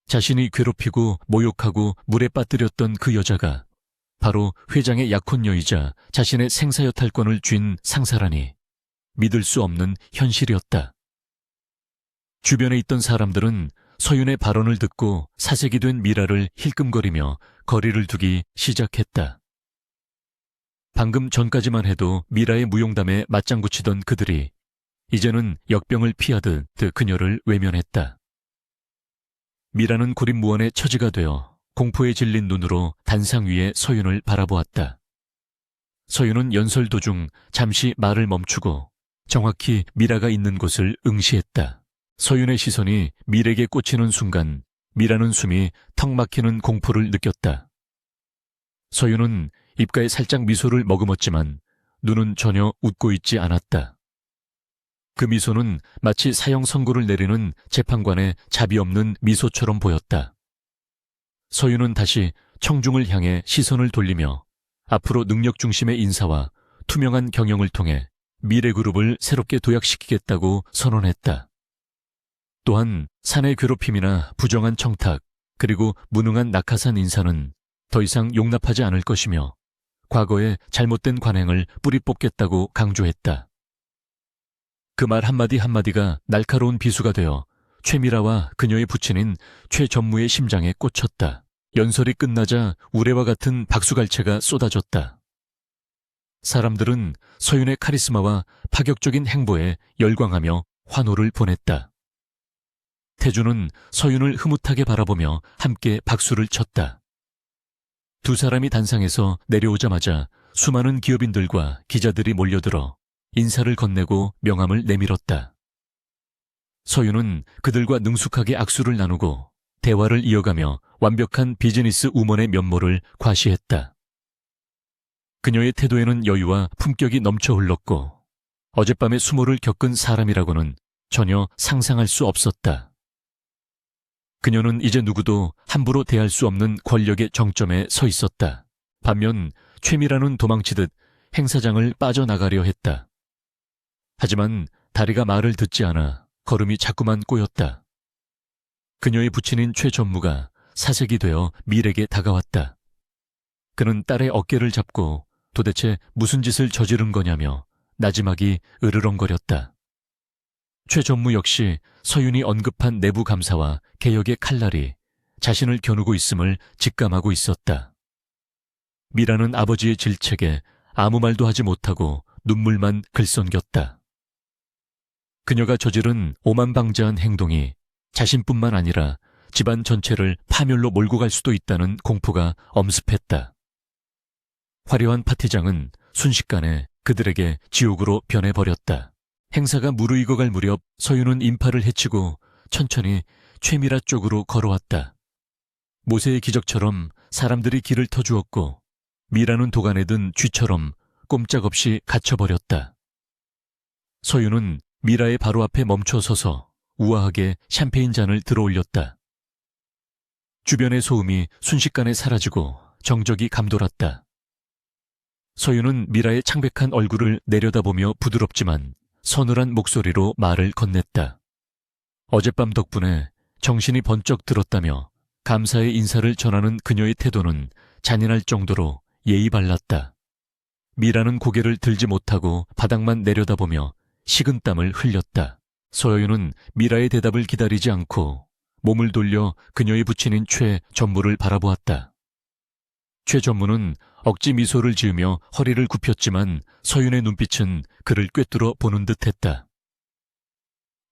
자신이 괴롭히고 모욕하고 물에 빠뜨렸던 그 여자가 바로 회장의 약혼녀이자 자신의 생사여탈권을 쥔 상사라니 믿을 수 없는 현실이었다. 주변에 있던 사람들은 서윤의 발언을 듣고 사색이 된 미라를 힐끔거리며 거리를 두기 시작했다. 방금 전까지만 해도 미라의 무용담에 맞장구 치던 그들이 이제는 역병을 피하듯 그녀를 외면했다. 미라는 고립무원의 처지가 되어 공포에 질린 눈으로 단상 위에 서윤을 바라보았다. 서윤은 연설 도중 잠시 말을 멈추고 정확히 미라가 있는 곳을 응시했다. 서윤의 시선이 밀에게 꽂히는 순간 미라는 숨이 턱 막히는 공포를 느꼈다. 서윤은 입가에 살짝 미소를 머금었지만 눈은 전혀 웃고 있지 않았다. 그 미소는 마치 사형 선고를 내리는 재판관의 자비 없는 미소처럼 보였다. 서윤은 다시 청중을 향해 시선을 돌리며 앞으로 능력 중심의 인사와 투명한 경영을 통해 미래그룹을 새롭게 도약시키겠다고 선언했다. 또한 사내 괴롭힘이나 부정한 청탁, 그리고 무능한 낙하산 인사는 더 이상 용납하지 않을 것이며 과거의 잘못된 관행을 뿌리 뽑겠다고 강조했다. 그 말 한마디 한마디가 날카로운 비수가 되어 최미라와 그녀의 부친인 최전무의 심장에 꽂혔다. 연설이 끝나자 우레와 같은 박수갈채가 쏟아졌다. 사람들은 서윤의 카리스마와 파격적인 행보에 열광하며 환호를 보냈다. 태주는 서윤을 흐뭇하게 바라보며 함께 박수를 쳤다. 두 사람이 단상에서 내려오자마자 수많은 기업인들과 기자들이 몰려들어 인사를 건네고 명함을 내밀었다. 서윤은 그들과 능숙하게 악수를 나누고 대화를 이어가며 완벽한 비즈니스 우먼의 면모를 과시했다. 그녀의 태도에는 여유와 품격이 넘쳐 흘렀고 어젯밤의 수모를 겪은 사람이라고는 전혀 상상할 수 없었다. 그녀는 이제 누구도 함부로 대할 수 없는 권력의 정점에 서 있었다. 반면 최미라는 도망치듯 행사장을 빠져나가려 했다. 하지만 다리가 말을 듣지 않아 걸음이 자꾸만 꼬였다. 그녀의 부친인 최전무가 사색이 되어 밀에게 다가왔다. 그는 딸의 어깨를 잡고 도대체 무슨 짓을 저지른 거냐며 나지막이 으르렁거렸다. 최전무 역시 서윤이 언급한 내부 감사와 개혁의 칼날이 자신을 겨누고 있음을 직감하고 있었다. 미라는 아버지의 질책에 아무 말도 하지 못하고 눈물만 글썽겼다. 그녀가 저지른 오만방자한 행동이 자신뿐만 아니라 집안 전체를 파멸로 몰고 갈 수도 있다는 공포가 엄습했다. 화려한 파티장은 순식간에 그들에게 지옥으로 변해버렸다. 행사가 무르익어갈 무렵 서윤은 인파를 헤치고 천천히 최미라 쪽으로 걸어왔다. 모세의 기적처럼 사람들이 길을 터주었고 미라는 도간에 든 쥐처럼 꼼짝없이 갇혀버렸다. 서윤은 미라의 바로 앞에 멈춰서서 우아하게 샴페인 잔을 들어올렸다. 주변의 소음이 순식간에 사라지고 정적이 감돌았다. 서윤은 미라의 창백한 얼굴을 내려다보며 부드럽지만 서늘한 목소리로 말을 건넸다. 어젯밤 덕분에 정신이 번쩍 들었다며 감사의 인사를 전하는 그녀의 태도는 잔인할 정도로 예의 발랐다. 미라는 고개를 들지 못하고 바닥만 내려다보며 식은땀을 흘렸다. 서윤은 미라의 대답을 기다리지 않고 몸을 돌려 그녀의 부친인 최전무를 바라보았다. 최전무는 억지 미소를 지으며 허리를 굽혔지만 서윤의 눈빛은 그를 꿰뚫어 보는 듯했다.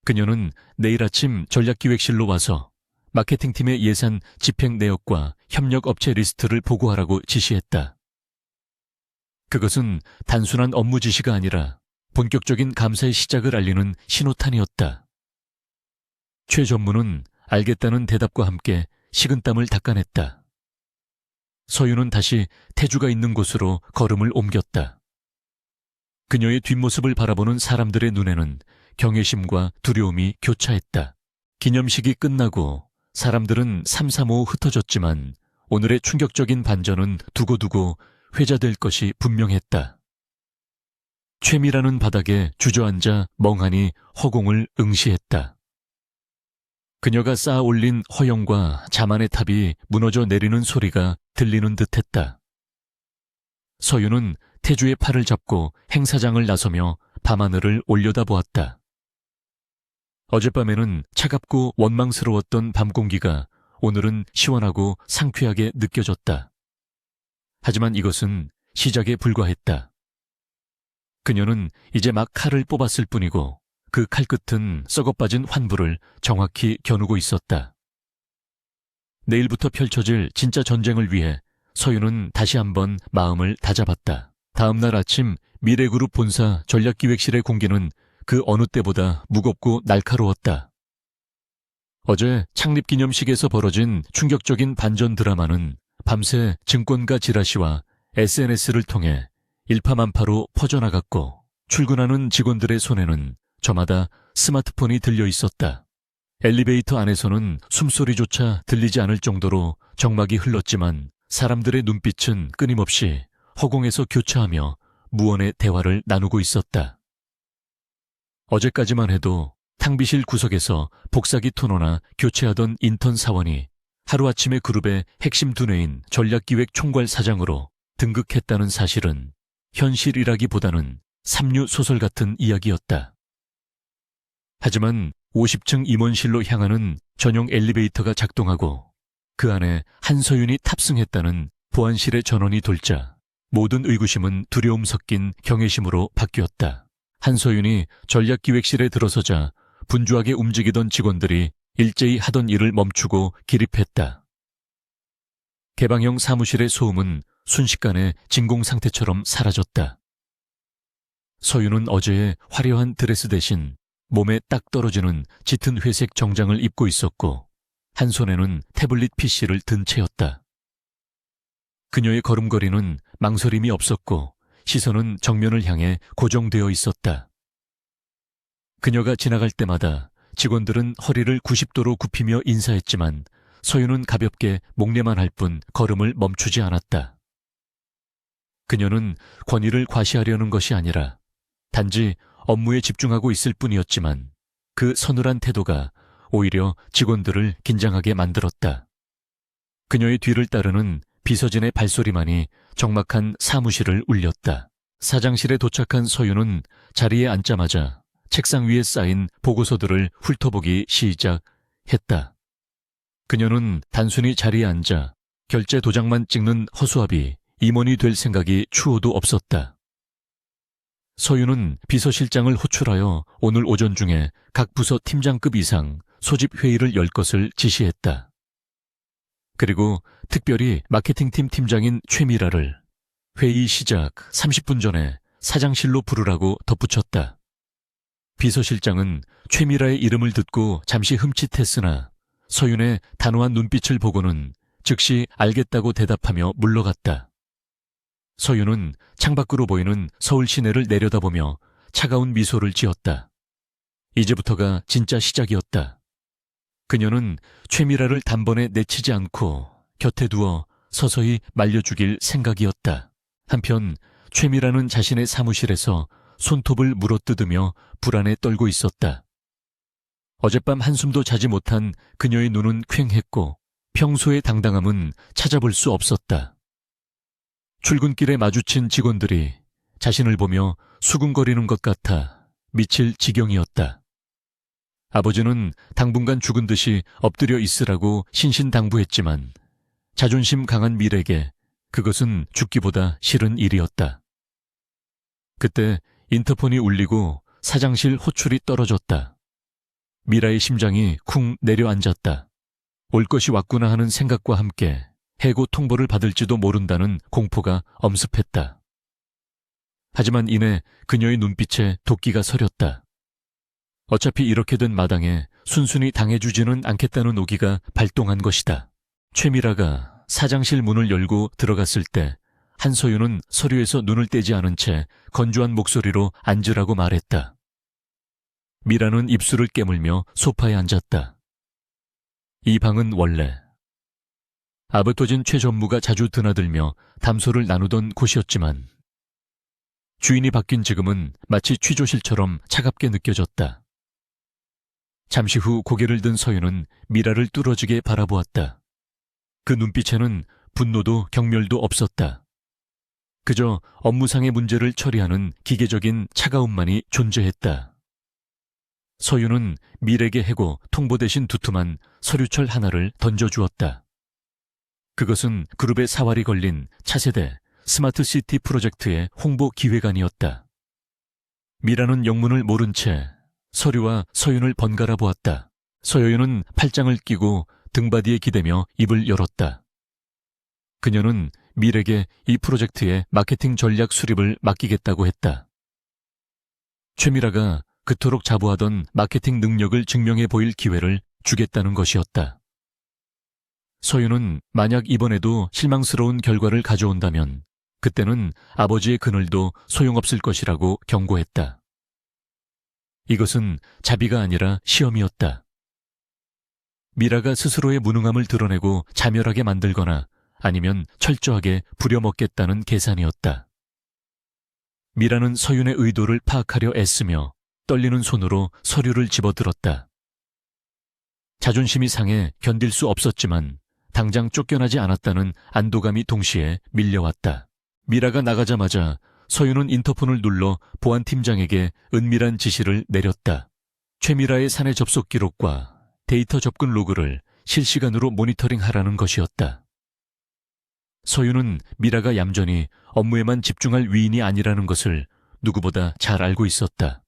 그녀는 내일 아침 전략기획실로 와서 마케팅팀의 예산 집행 내역과 협력업체 리스트를 보고하라고 지시했다. 그것은 단순한 업무 지시가 아니라 본격적인 감사의 시작을 알리는 신호탄이었다. 최전무는 알겠다는 대답과 함께 식은땀을 닦아냈다. 서윤은 다시 태주가 있는 곳으로 걸음을 옮겼다. 그녀의 뒷모습을 바라보는 사람들의 눈에는 경외심과 두려움이 교차했다. 기념식이 끝나고 사람들은 삼삼오오 흩어졌지만 오늘의 충격적인 반전은 두고두고 회자될 것이 분명했다. 최미라는 바닥에 주저앉아 멍하니 허공을 응시했다. 그녀가 쌓아 올린 허영과 자만의 탑이 무너져 내리는 소리가 들리는 듯했다. 서윤은 태주의 팔을 잡고 행사장을 나서며 밤하늘을 올려다보았다. 어젯밤에는 차갑고 원망스러웠던 밤 공기가 오늘은 시원하고 상쾌하게 느껴졌다. 하지만 이것은 시작에 불과했다. 그녀는 이제 막 칼을 뽑았을 뿐이고 그 칼끝은 썩어빠진 환부를 정확히 겨누고 있었다. 내일부터 펼쳐질 진짜 전쟁을 위해 서윤은 다시 한번 마음을 다잡았다. 다음 날 아침 미래그룹 본사 전략기획실의 공기는 그 어느 때보다 무겁고 날카로웠다. 어제 창립기념식에서 벌어진 충격적인 반전 드라마는 밤새 증권가 지라시와 SNS를 통해 일파만파로 퍼져나갔고, 출근하는 직원들의 손에는 저마다 스마트폰이 들려 있었다. 엘리베이터 안에서는 숨소리조차 들리지 않을 정도로 정막이 흘렀지만 사람들의 눈빛은 끊임없이 허공에서 교차하며 무언의 대화를 나누고 있었다. 어제까지만 해도 탕비실 구석에서 복사기 토너나 교체하던 인턴 사원이 하루아침에 그룹의 핵심 두뇌인 전략기획 총괄 사장으로 등극했다는 사실은 현실이라기보다는 삼류 소설 같은 이야기였다. 하지만 50층 임원실로 향하는 전용 엘리베이터가 작동하고 그 안에 한서윤이 탑승했다는 보안실의 전원이 돌자 모든 의구심은 두려움 섞인 경외심으로 바뀌었다. 한서윤이 전략기획실에 들어서자 분주하게 움직이던 직원들이 일제히 하던 일을 멈추고 기립했다. 개방형 사무실의 소음은 순식간에 진공 상태처럼 사라졌다. 서윤은 어제의 화려한 드레스 대신 몸에 딱 떨어지는 짙은 회색 정장을 입고 있었고 한 손에는 태블릿 PC를 든 채였다. 그녀의 걸음걸이는 망설임이 없었고 시선은 정면을 향해 고정되어 있었다. 그녀가 지나갈 때마다 직원들은 허리를 90도로 굽히며 인사했지만 서윤은 가볍게 목례만 할 뿐 걸음을 멈추지 않았다. 그녀는 권위를 과시하려는 것이 아니라 단지 업무에 집중하고 있을 뿐이었지만 그 서늘한 태도가 오히려 직원들을 긴장하게 만들었다. 그녀의 뒤를 따르는 비서진의 발소리만이 적막한 사무실을 울렸다. 사장실에 도착한 서윤은 자리에 앉자마자 책상 위에 쌓인 보고서들을 훑어보기 시작했다. 그녀는 단순히 자리에 앉아 결제 도장만 찍는 허수아비 임원이 될 생각이 추호도 없었다. 서윤은 비서실장을 호출하여 오늘 오전 중에 각 부서 팀장급 이상 소집 회의를 열 것을 지시했다. 그리고 특별히 마케팅팀 팀장인 최미라를 회의 시작 30분 전에 사장실로 부르라고 덧붙였다. 비서실장은 최미라의 이름을 듣고 잠시 흠칫했으나 서윤의 단호한 눈빛을 보고는 즉시 알겠다고 대답하며 물러갔다. 서윤은 창밖으로 보이는 서울 시내를 내려다보며 차가운 미소를 지었다. 이제부터가 진짜 시작이었다. 그녀는 최미라를 단번에 내치지 않고 곁에 두어 서서히 말려죽일 생각이었다. 한편 최미라는 자신의 사무실에서 손톱을 물어뜯으며 불안에 떨고 있었다. 어젯밤 한숨도 자지 못한 그녀의 눈은 퀭했고 평소의 당당함은 찾아볼 수 없었다. 출근길에 마주친 직원들이 자신을 보며 수군거리는 것 같아 미칠 지경이었다. 아버지는 당분간 죽은 듯이 엎드려 있으라고 신신당부했지만 자존심 강한 밀에게 그것은 죽기보다 싫은 일이었다. 그때 인터폰이 울리고 사장실 호출이 떨어졌다. 미라의 심장이 쿵 내려앉았다. 올 것이 왔구나 하는 생각과 함께 해고 통보를 받을지도 모른다는 공포가 엄습했다. 하지만 이내 그녀의 눈빛에 도끼가 서렸다. 어차피 이렇게 된 마당에 순순히 당해주지는 않겠다는 오기가 발동한 것이다. 최미라가 사장실 문을 열고 들어갔을 때 한서윤은 서류에서 눈을 떼지 않은 채 건조한 목소리로 앉으라고 말했다. 미라는 입술을 깨물며 소파에 앉았다. 이 방은 원래 아부토진 최 전무가 자주 드나들며 담소를 나누던 곳이었지만 주인이 바뀐 지금은 마치 취조실처럼 차갑게 느껴졌다. 잠시 후 고개를 든 서윤은 미라를 뚫어지게 바라보았다. 그 눈빛에는 분노도 경멸도 없었다. 그저 업무상의 문제를 처리하는 기계적인 차가움만이 존재했다. 서윤은 밀에게 해고 통보 대신 두툼한 서류철 하나를 던져주었다. 그것은 그룹의 사활이 걸린 차세대 스마트시티 프로젝트의 홍보 기획안이었다. 미라는 영문을 모른 채 서류와 서윤을 번갈아 보았다. 서윤은 팔짱을 끼고 등받이에 기대며 입을 열었다. 그녀는 밀에게 이 프로젝트의 마케팅 전략 수립을 맡기겠다고 했다. 최미라가 그토록 자부하던 마케팅 능력을 증명해 보일 기회를 주겠다는 것이었다. 서윤은 만약 이번에도 실망스러운 결과를 가져온다면 그때는 아버지의 그늘도 소용없을 것이라고 경고했다. 이것은 자비가 아니라 시험이었다. 미라가 스스로의 무능함을 드러내고 자멸하게 만들거나 아니면 철저하게 부려먹겠다는 계산이었다. 미라는 서윤의 의도를 파악하려 애쓰며 떨리는 손으로 서류를 집어들었다. 자존심이 상해 견딜 수 없었지만 당장 쫓겨나지 않았다는 안도감이 동시에 밀려왔다. 미라가 나가자마자 서윤은 인터폰을 눌러 보안팀장에게 은밀한 지시를 내렸다. 최미라의 사내 접속 기록과 데이터 접근 로그를 실시간으로 모니터링하라는 것이었다. 서윤은 미라가 얌전히 업무에만 집중할 위인이 아니라는 것을 누구보다 잘 알고 있었다.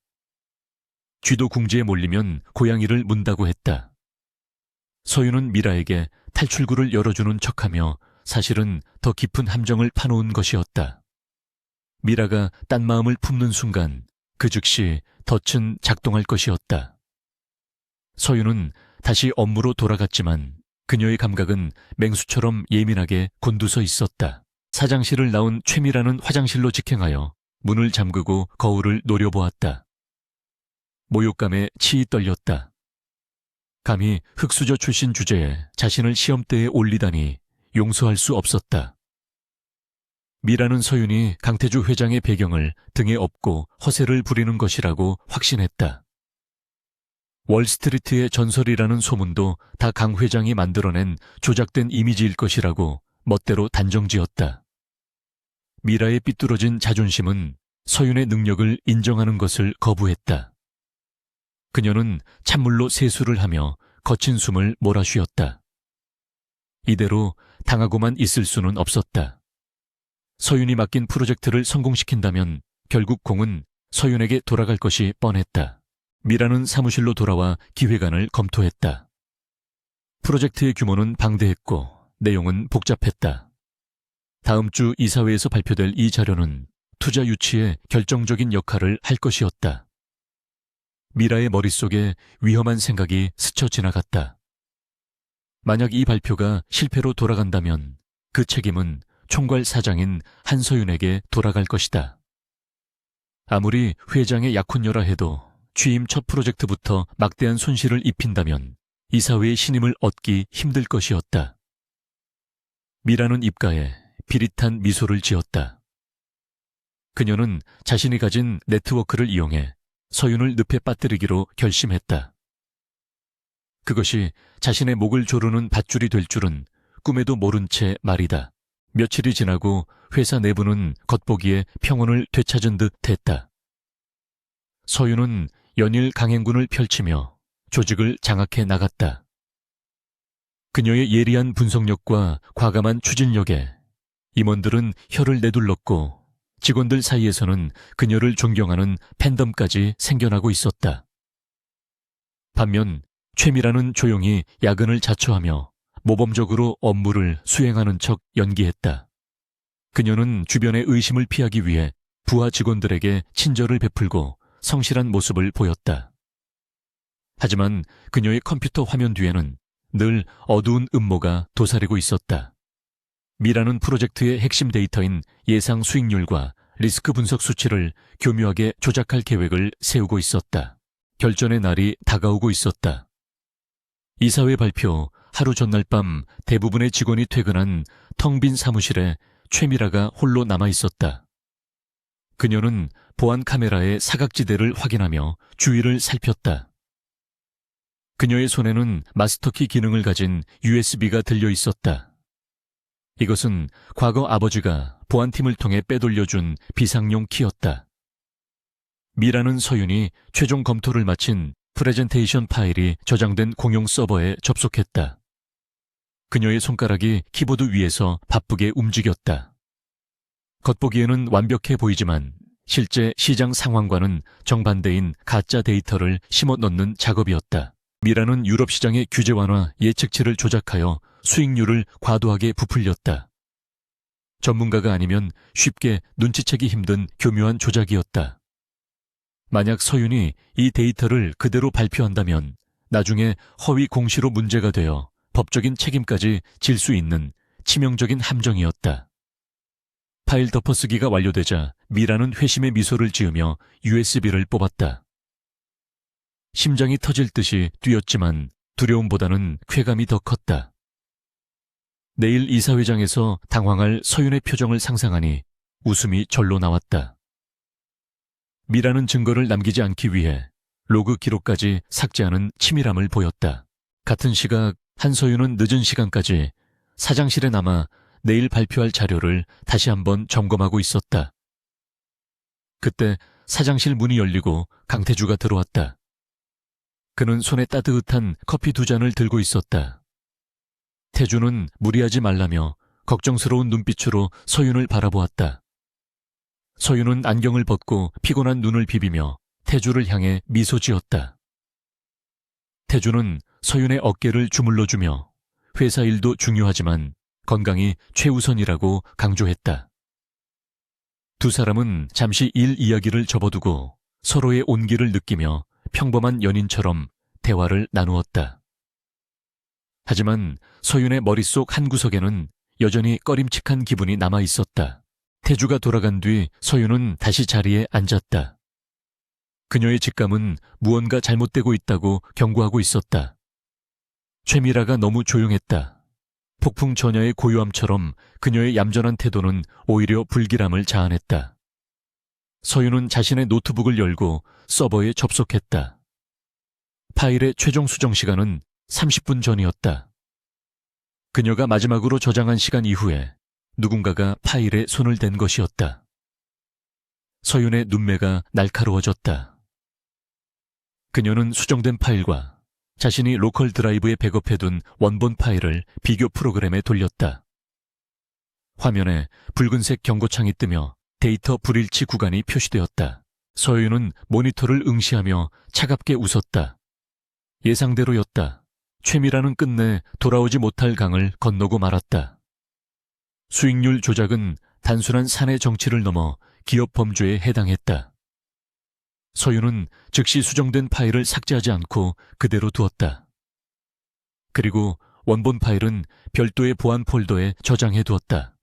쥐도 궁지에 몰리면 고양이를 문다고 했다. 서윤은 미라에게 탈출구를 열어주는 척하며 사실은 더 깊은 함정을 파놓은 것이었다. 미라가 딴 마음을 품는 순간 그 즉시 덫은 작동할 것이었다. 서윤은 다시 업무로 돌아갔지만 그녀의 감각은 맹수처럼 예민하게 곤두서 있었다. 사장실을 나온 최미라는 화장실로 직행하여 문을 잠그고 거울을 노려보았다. 모욕감에 치이 떨렸다. 감히 흑수저 출신 주제에 자신을 시험대에 올리다니 용서할 수 없었다. 미라는 서윤이 강태주 회장의 배경을 등에 업고 허세를 부리는 것이라고 확신했다. 월스트리트의 전설이라는 소문도 다 강 회장이 만들어낸 조작된 이미지일 것이라고 멋대로 단정지었다. 미라의 삐뚤어진 자존심은 서윤의 능력을 인정하는 것을 거부했다. 그녀는 찬물로 세수를 하며 거친 숨을 몰아쉬었다. 이대로 당하고만 있을 수는 없었다. 서윤이 맡긴 프로젝트를 성공시킨다면 결국 공은 서윤에게 돌아갈 것이 뻔했다. 미라는 사무실로 돌아와 기획안을 검토했다. 프로젝트의 규모는 방대했고 내용은 복잡했다. 다음 주 이사회에서 발표될 이 자료는 투자 유치에 결정적인 역할을 할 것이었다. 미라의 머릿속에 위험한 생각이 스쳐 지나갔다. 만약 이 발표가 실패로 돌아간다면 그 책임은 총괄 사장인 한서윤에게 돌아갈 것이다. 아무리 회장의 약혼녀라 해도 취임 첫 프로젝트부터 막대한 손실을 입힌다면 이사회의 신임을 얻기 힘들 것이었다. 미라는 입가에 비릿한 미소를 지었다. 그녀는 자신이 가진 네트워크를 이용해 서윤을 늪에 빠뜨리기로 결심했다. 그것이 자신의 목을 조르는 밧줄이 될 줄은 꿈에도 모른 채 말이다. 며칠이 지나고 회사 내부는 겉보기에 평온을 되찾은 듯 했다. 서윤은 연일 강행군을 펼치며 조직을 장악해 나갔다. 그녀의 예리한 분석력과 과감한 추진력에 임원들은 혀를 내둘렀고 직원들 사이에서는 그녀를 존경하는 팬덤까지 생겨나고 있었다. 반면 최미라는 조용히 야근을 자처하며 모범적으로 업무를 수행하는 척 연기했다. 그녀는 주변의 의심을 피하기 위해 부하 직원들에게 친절을 베풀고 성실한 모습을 보였다. 하지만 그녀의 컴퓨터 화면 뒤에는 늘 어두운 음모가 도사리고 있었다. 미라는 프로젝트의 핵심 데이터인 예상 수익률과 리스크 분석 수치를 교묘하게 조작할 계획을 세우고 있었다. 결전의 날이 다가오고 있었다. 이사회 발표 하루 전날 밤 대부분의 직원이 퇴근한 텅 빈 사무실에 최미라가 홀로 남아 있었다. 그녀는 보안 카메라의 사각지대를 확인하며 주위를 살폈다. 그녀의 손에는 마스터키 기능을 가진 USB가 들려 있었다. 이것은 과거 아버지가 보안팀을 통해 빼돌려준 비상용 키였다. 미라는 서윤이 최종 검토를 마친 프레젠테이션 파일이 저장된 공용 서버에 접속했다. 그녀의 손가락이 키보드 위에서 바쁘게 움직였다. 겉보기에는 완벽해 보이지만 실제 시장 상황과는 정반대인 가짜 데이터를 심어 넣는 작업이었다. 미라는 유럽 시장의 규제 완화 예측치를 조작하여 수익률을 과도하게 부풀렸다. 전문가가 아니면 쉽게 눈치채기 힘든 교묘한 조작이었다. 만약 서윤이 이 데이터를 그대로 발표한다면 나중에 허위 공시로 문제가 되어 법적인 책임까지 질 수 있는 치명적인 함정이었다. 파일 덮어쓰기가 완료되자 미라는 회심의 미소를 지으며 USB를 뽑았다. 심장이 터질 듯이 뛰었지만 두려움보다는 쾌감이 더 컸다. 내일 이사회장에서 당황할 서윤의 표정을 상상하니 웃음이 절로 나왔다. 미라는 증거를 남기지 않기 위해 로그 기록까지 삭제하는 치밀함을 보였다. 같은 시각 한서윤은 늦은 시간까지 사장실에 남아 내일 발표할 자료를 다시 한번 점검하고 있었다. 그때 사장실 문이 열리고 강태주가 들어왔다. 그는 손에 따뜻한 커피 2잔을 들고 있었다. 태주는 무리하지 말라며 걱정스러운 눈빛으로 서윤을 바라보았다. 서윤은 안경을 벗고 피곤한 눈을 비비며 태주를 향해 미소 지었다. 태주는 서윤의 어깨를 주물러주며 회사 일도 중요하지만 건강이 최우선이라고 강조했다. 두 사람은 잠시 일 이야기를 접어두고 서로의 온기를 느끼며 평범한 연인처럼 대화를 나누었다. 하지만 서윤의 머릿속 한구석에는 여전히 꺼림칙한 기분이 남아 있었다. 태주가 돌아간 뒤 서윤은 다시 자리에 앉았다. 그녀의 직감은 무언가 잘못되고 있다고 경고하고 있었다. 최미라가 너무 조용했다. 폭풍 처녀의 고요함처럼 그녀의 얌전한 태도는 오히려 불길함을 자아냈다. 서윤은 자신의 노트북을 열고 서버에 접속했다. 파일의 최종 수정 시간은 30분 전이었다. 그녀가 마지막으로 저장한 시간 이후에 누군가가 파일에 손을 댄 것이었다. 서윤의 눈매가 날카로워졌다. 그녀는 수정된 파일과 자신이 로컬 드라이브에 백업해둔 원본 파일을 비교 프로그램에 돌렸다. 화면에 붉은색 경고창이 뜨며 데이터 불일치 구간이 표시되었다. 서윤은 모니터를 응시하며 차갑게 웃었다. 예상대로였다. 최미라는 끝내 돌아오지 못할 강을 건너고 말았다. 수익률 조작은 단순한 사내 정치를 넘어 기업 범죄에 해당했다. 서윤은 즉시 수정된 파일을 삭제하지 않고 그대로 두었다. 그리고 원본 파일은 별도의 보안 폴더에 저장해 두었다.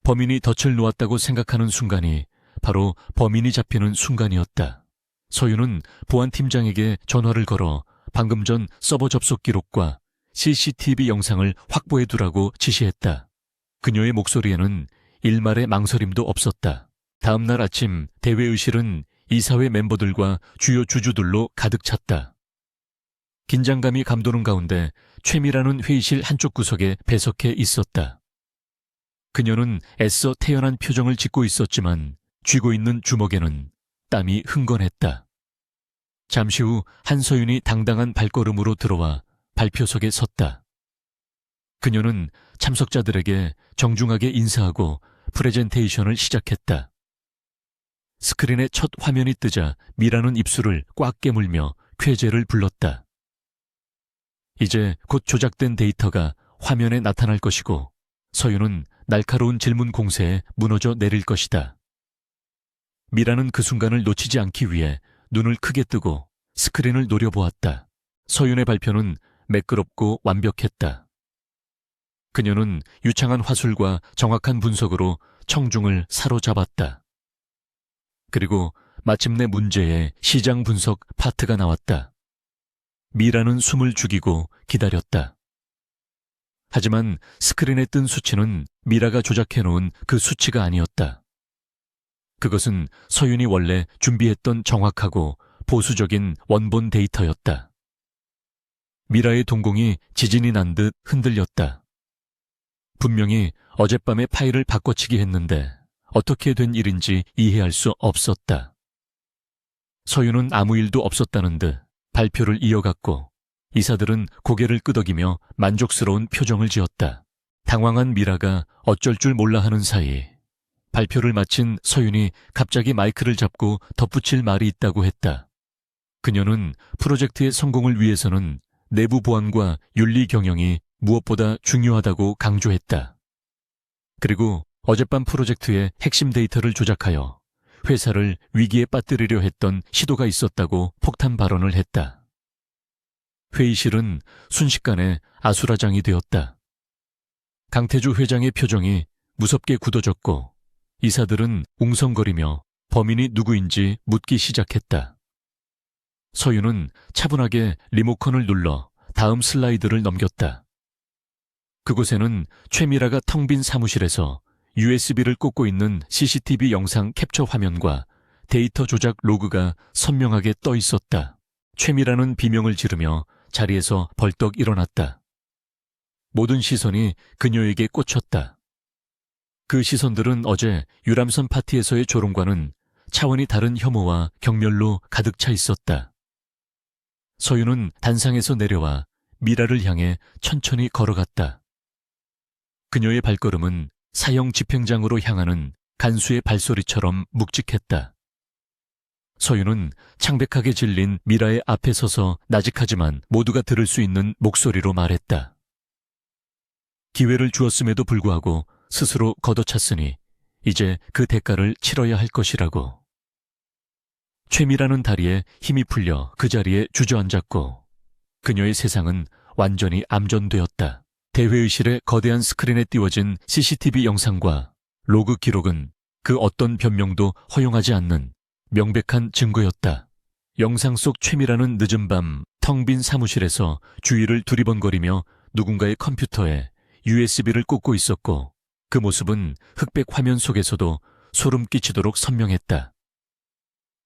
범인이 덫을 놓았다고 생각하는 순간이 바로 범인이 잡히는 순간이었다. 서윤은 보안팀장에게 전화를 걸어 방금 전 서버 접속 기록과 CCTV 영상을 확보해 두라고 지시했다. 그녀의 목소리에는 일말의 망설임도 없었다. 다음 날 아침 대회의실은 이사회 멤버들과 주요 주주들로 가득 찼다. 긴장감이 감도는 가운데 최미라는 회의실 한쪽 구석에 배석해 있었다. 그녀는 애써 태연한 표정을 짓고 있었지만 쥐고 있는 주먹에는 땀이 흥건했다. 잠시 후 한서윤이 당당한 발걸음으로 들어와 발표석에 섰다. 그녀는 참석자들에게 정중하게 인사하고 프레젠테이션을 시작했다. 스크린에 첫 화면이 뜨자 미라는 입술을 꽉 깨물며 쾌재를 불렀다. 이제 곧 조작된 데이터가 화면에 나타날 것이고 서윤은 날카로운 질문 공세에 무너져 내릴 것이다. 미라는 그 순간을 놓치지 않기 위해 눈을 크게 뜨고 스크린을 노려보았다. 서윤의 발표는 매끄럽고 완벽했다. 그녀는 유창한 화술과 정확한 분석으로 청중을 사로잡았다. 그리고 마침내 문제의 시장 분석 파트가 나왔다. 미라는 숨을 죽이고 기다렸다. 하지만 스크린에 뜬 수치는 미라가 조작해놓은 그 수치가 아니었다. 그것은 서윤이 원래 준비했던 정확하고 보수적인 원본 데이터였다. 미라의 동공이 지진이 난 듯 흔들렸다. 분명히 어젯밤에 파일을 바꿔치기 했는데 어떻게 된 일인지 이해할 수 없었다. 서윤은 아무 일도 없었다는 듯 발표를 이어갔고 이사들은 고개를 끄덕이며 만족스러운 표정을 지었다. 당황한 미라가 어쩔 줄 몰라 하는 사이 발표를 마친 서윤이 갑자기 마이크를 잡고 덧붙일 말이 있다고 했다. 그녀는 프로젝트의 성공을 위해서는 내부 보안과 윤리 경영이 무엇보다 중요하다고 강조했다. 그리고 어젯밤 프로젝트의 핵심 데이터를 조작하여 회사를 위기에 빠뜨리려 했던 시도가 있었다고 폭탄 발언을 했다. 회의실은 순식간에 아수라장이 되었다. 강태주 회장의 표정이 무섭게 굳어졌고 이사들은 웅성거리며 범인이 누구인지 묻기 시작했다. 서윤은 차분하게 리모컨을 눌러 다음 슬라이드를 넘겼다. 그곳에는 최미라가 텅 빈 사무실에서 USB를 꽂고 있는 CCTV 영상 캡처 화면과 데이터 조작 로그가 선명하게 떠 있었다. 최미라는 비명을 지르며 자리에서 벌떡 일어났다. 모든 시선이 그녀에게 꽂혔다. 그 시선들은 어제 유람선 파티에서의 조롱과는 차원이 다른 혐오와 경멸로 가득 차 있었다. 서윤은 단상에서 내려와 미라를 향해 천천히 걸어갔다. 그녀의 발걸음은 사형 집행장으로 향하는 간수의 발소리처럼 묵직했다. 서윤은 창백하게 질린 미라의 앞에 서서 나직하지만 모두가 들을 수 있는 목소리로 말했다. 기회를 주었음에도 불구하고 스스로 걷어찼으니 이제 그 대가를 치러야 할 것이라고. 최미라는 다리에 힘이 풀려 그 자리에 주저앉았고 그녀의 세상은 완전히 암전되었다. 대회의실의 거대한 스크린에 띄워진 CCTV 영상과 로그 기록은 그 어떤 변명도 허용하지 않는 명백한 증거였다. 영상 속 최미라는 늦은 밤 텅 빈 사무실에서 주위를 두리번거리며 누군가의 컴퓨터에 USB를 꽂고 있었고 그 모습은 흑백 화면 속에서도 소름 끼치도록 선명했다.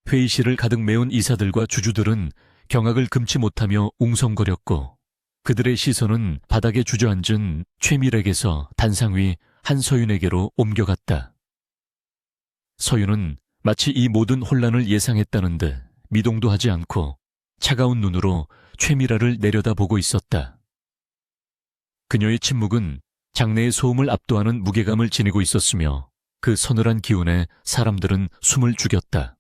회의실을 가득 메운 이사들과 주주들은 경악을 금치 못하며 웅성거렸고 그들의 시선은 바닥에 주저앉은 최밀에게서 단상 위 한서윤에게로 옮겨갔다. 서윤은 마치 이 모든 혼란을 예상했다는 듯 미동도 하지 않고 차가운 눈으로 최미라를 내려다보고 있었다. 그녀의 침묵은 장내의 소음을 압도하는 무게감을 지니고 있었으며 그 서늘한 기운에 사람들은 숨을 죽였다.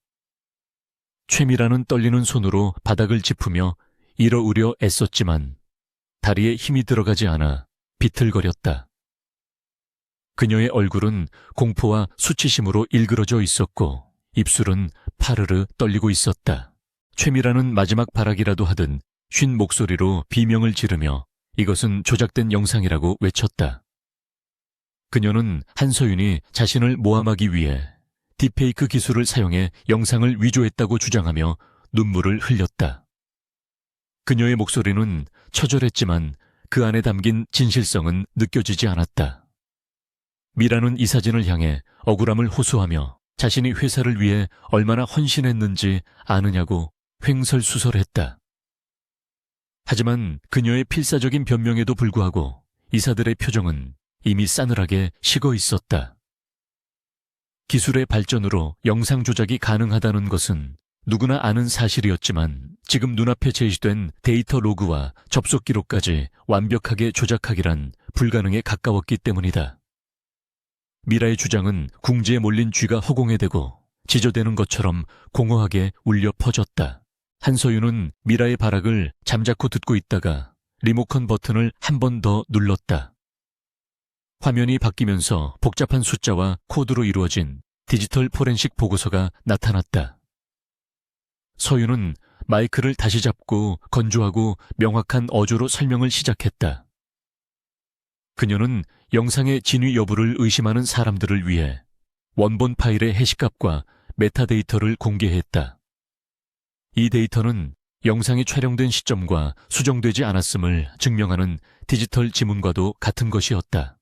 최미라는 떨리는 손으로 바닥을 짚으며 이러으려 애썼지만 다리에 힘이 들어가지 않아 비틀거렸다. 그녀의 얼굴은 공포와 수치심으로 일그러져 있었고 입술은 파르르 떨리고 있었다. 최미라는 마지막 발악이라도 하듯 쉰 목소리로 비명을 지르며 이것은 조작된 영상이라고 외쳤다. 그녀는 한서윤이 자신을 모함하기 위해 딥페이크 기술을 사용해 영상을 위조했다고 주장하며 눈물을 흘렸다. 그녀의 목소리는 처절했지만 그 안에 담긴 진실성은 느껴지지 않았다. 미라는 이 사진을 향해 억울함을 호소하며 자신이 회사를 위해 얼마나 헌신했는지 아느냐고 횡설수설했다. 하지만 그녀의 필사적인 변명에도 불구하고 이사들의 표정은 이미 싸늘하게 식어 있었다. 기술의 발전으로 영상 조작이 가능하다는 것은 누구나 아는 사실이었지만 지금 눈앞에 제시된 데이터 로그와 접속 기록까지 완벽하게 조작하기란 불가능에 가까웠기 때문이다. 미라의 주장은 궁지에 몰린 쥐가 허공에 대고 지저대는 것처럼 공허하게 울려 퍼졌다. 한서윤은 미라의 발악을 잠자코 듣고 있다가 리모컨 버튼을 한 번 더 눌렀다. 화면이 바뀌면서 복잡한 숫자와 코드로 이루어진 디지털 포렌식 보고서가 나타났다. 서윤은 마이크를 다시 잡고 건조하고 명확한 어조로 설명을 시작했다. 그녀는 영상의 진위 여부를 의심하는 사람들을 위해 원본 파일의 해시값과 메타데이터를 공개했다. 이 데이터는 영상이 촬영된 시점과 수정되지 않았음을 증명하는 디지털 지문과도 같은 것이었다.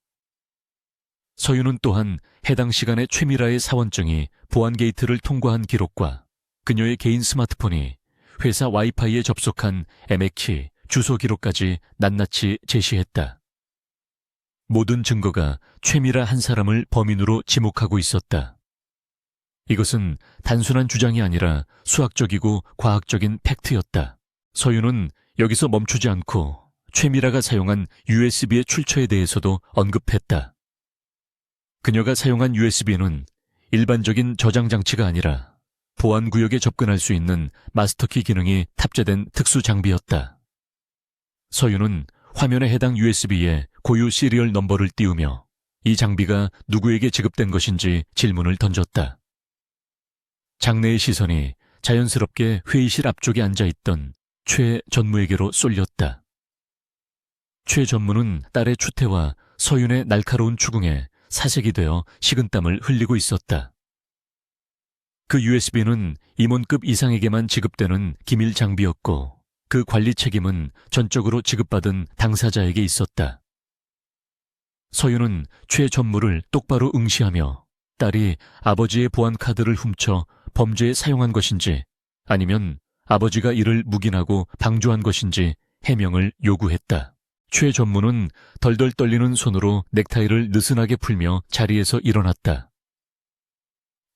서윤은 또한 해당 시간에 최미라의 사원증이 보안 게이트를 통과한 기록과 그녀의 개인 스마트폰이 회사 와이파이에 접속한 MAC 주소 기록까지 낱낱이 제시했다. 모든 증거가 최미라 한 사람을 범인으로 지목하고 있었다. 이것은 단순한 주장이 아니라 수학적이고 과학적인 팩트였다. 서윤은 여기서 멈추지 않고 최미라가 사용한 USB의 출처에 대해서도 언급했다. 그녀가 사용한 USB는 일반적인 저장 장치가 아니라 보안구역에 접근할 수 있는 마스터키 기능이 탑재된 특수 장비였다. 서윤은 화면에 해당 USB에 고유 시리얼 넘버를 띄우며 이 장비가 누구에게 지급된 것인지 질문을 던졌다. 장내의 시선이 자연스럽게 회의실 앞쪽에 앉아있던 최 전무에게로 쏠렸다. 최 전무는 딸의 추태와 서윤의 날카로운 추궁에 사색이 되어 식은땀을 흘리고 있었다. 그 USB는 임원급 이상에게만 지급되는 기밀 장비였고 그 관리 책임은 전적으로 지급받은 당사자에게 있었다. 서윤은 최 전무를 똑바로 응시하며 딸이 아버지의 보안 카드를 훔쳐 범죄에 사용한 것인지 아니면 아버지가 이를 묵인하고 방조한 것인지 해명을 요구했다. 최 전무는 덜덜 떨리는 손으로 넥타이를 느슨하게 풀며 자리에서 일어났다.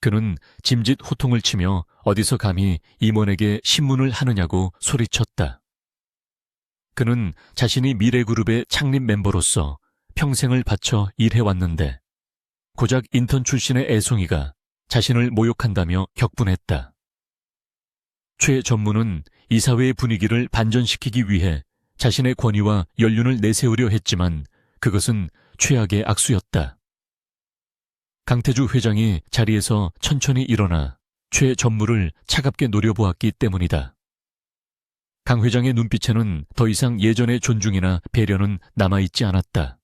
그는 짐짓 호통을 치며 어디서 감히 임원에게 신문을 하느냐고 소리쳤다. 그는 자신이 미래그룹의 창립 멤버로서 평생을 바쳐 일해왔는데 고작 인턴 출신의 애송이가 자신을 모욕한다며 격분했다. 최 전무는 이사회의 분위기를 반전시키기 위해 자신의 권위와 연륜을 내세우려 했지만 그것은 최악의 악수였다. 강태주 회장이 자리에서 천천히 일어나 최 전무를 차갑게 노려보았기 때문이다. 강 회장의 눈빛에는 더 이상 예전의 존중이나 배려는 남아있지 않았다.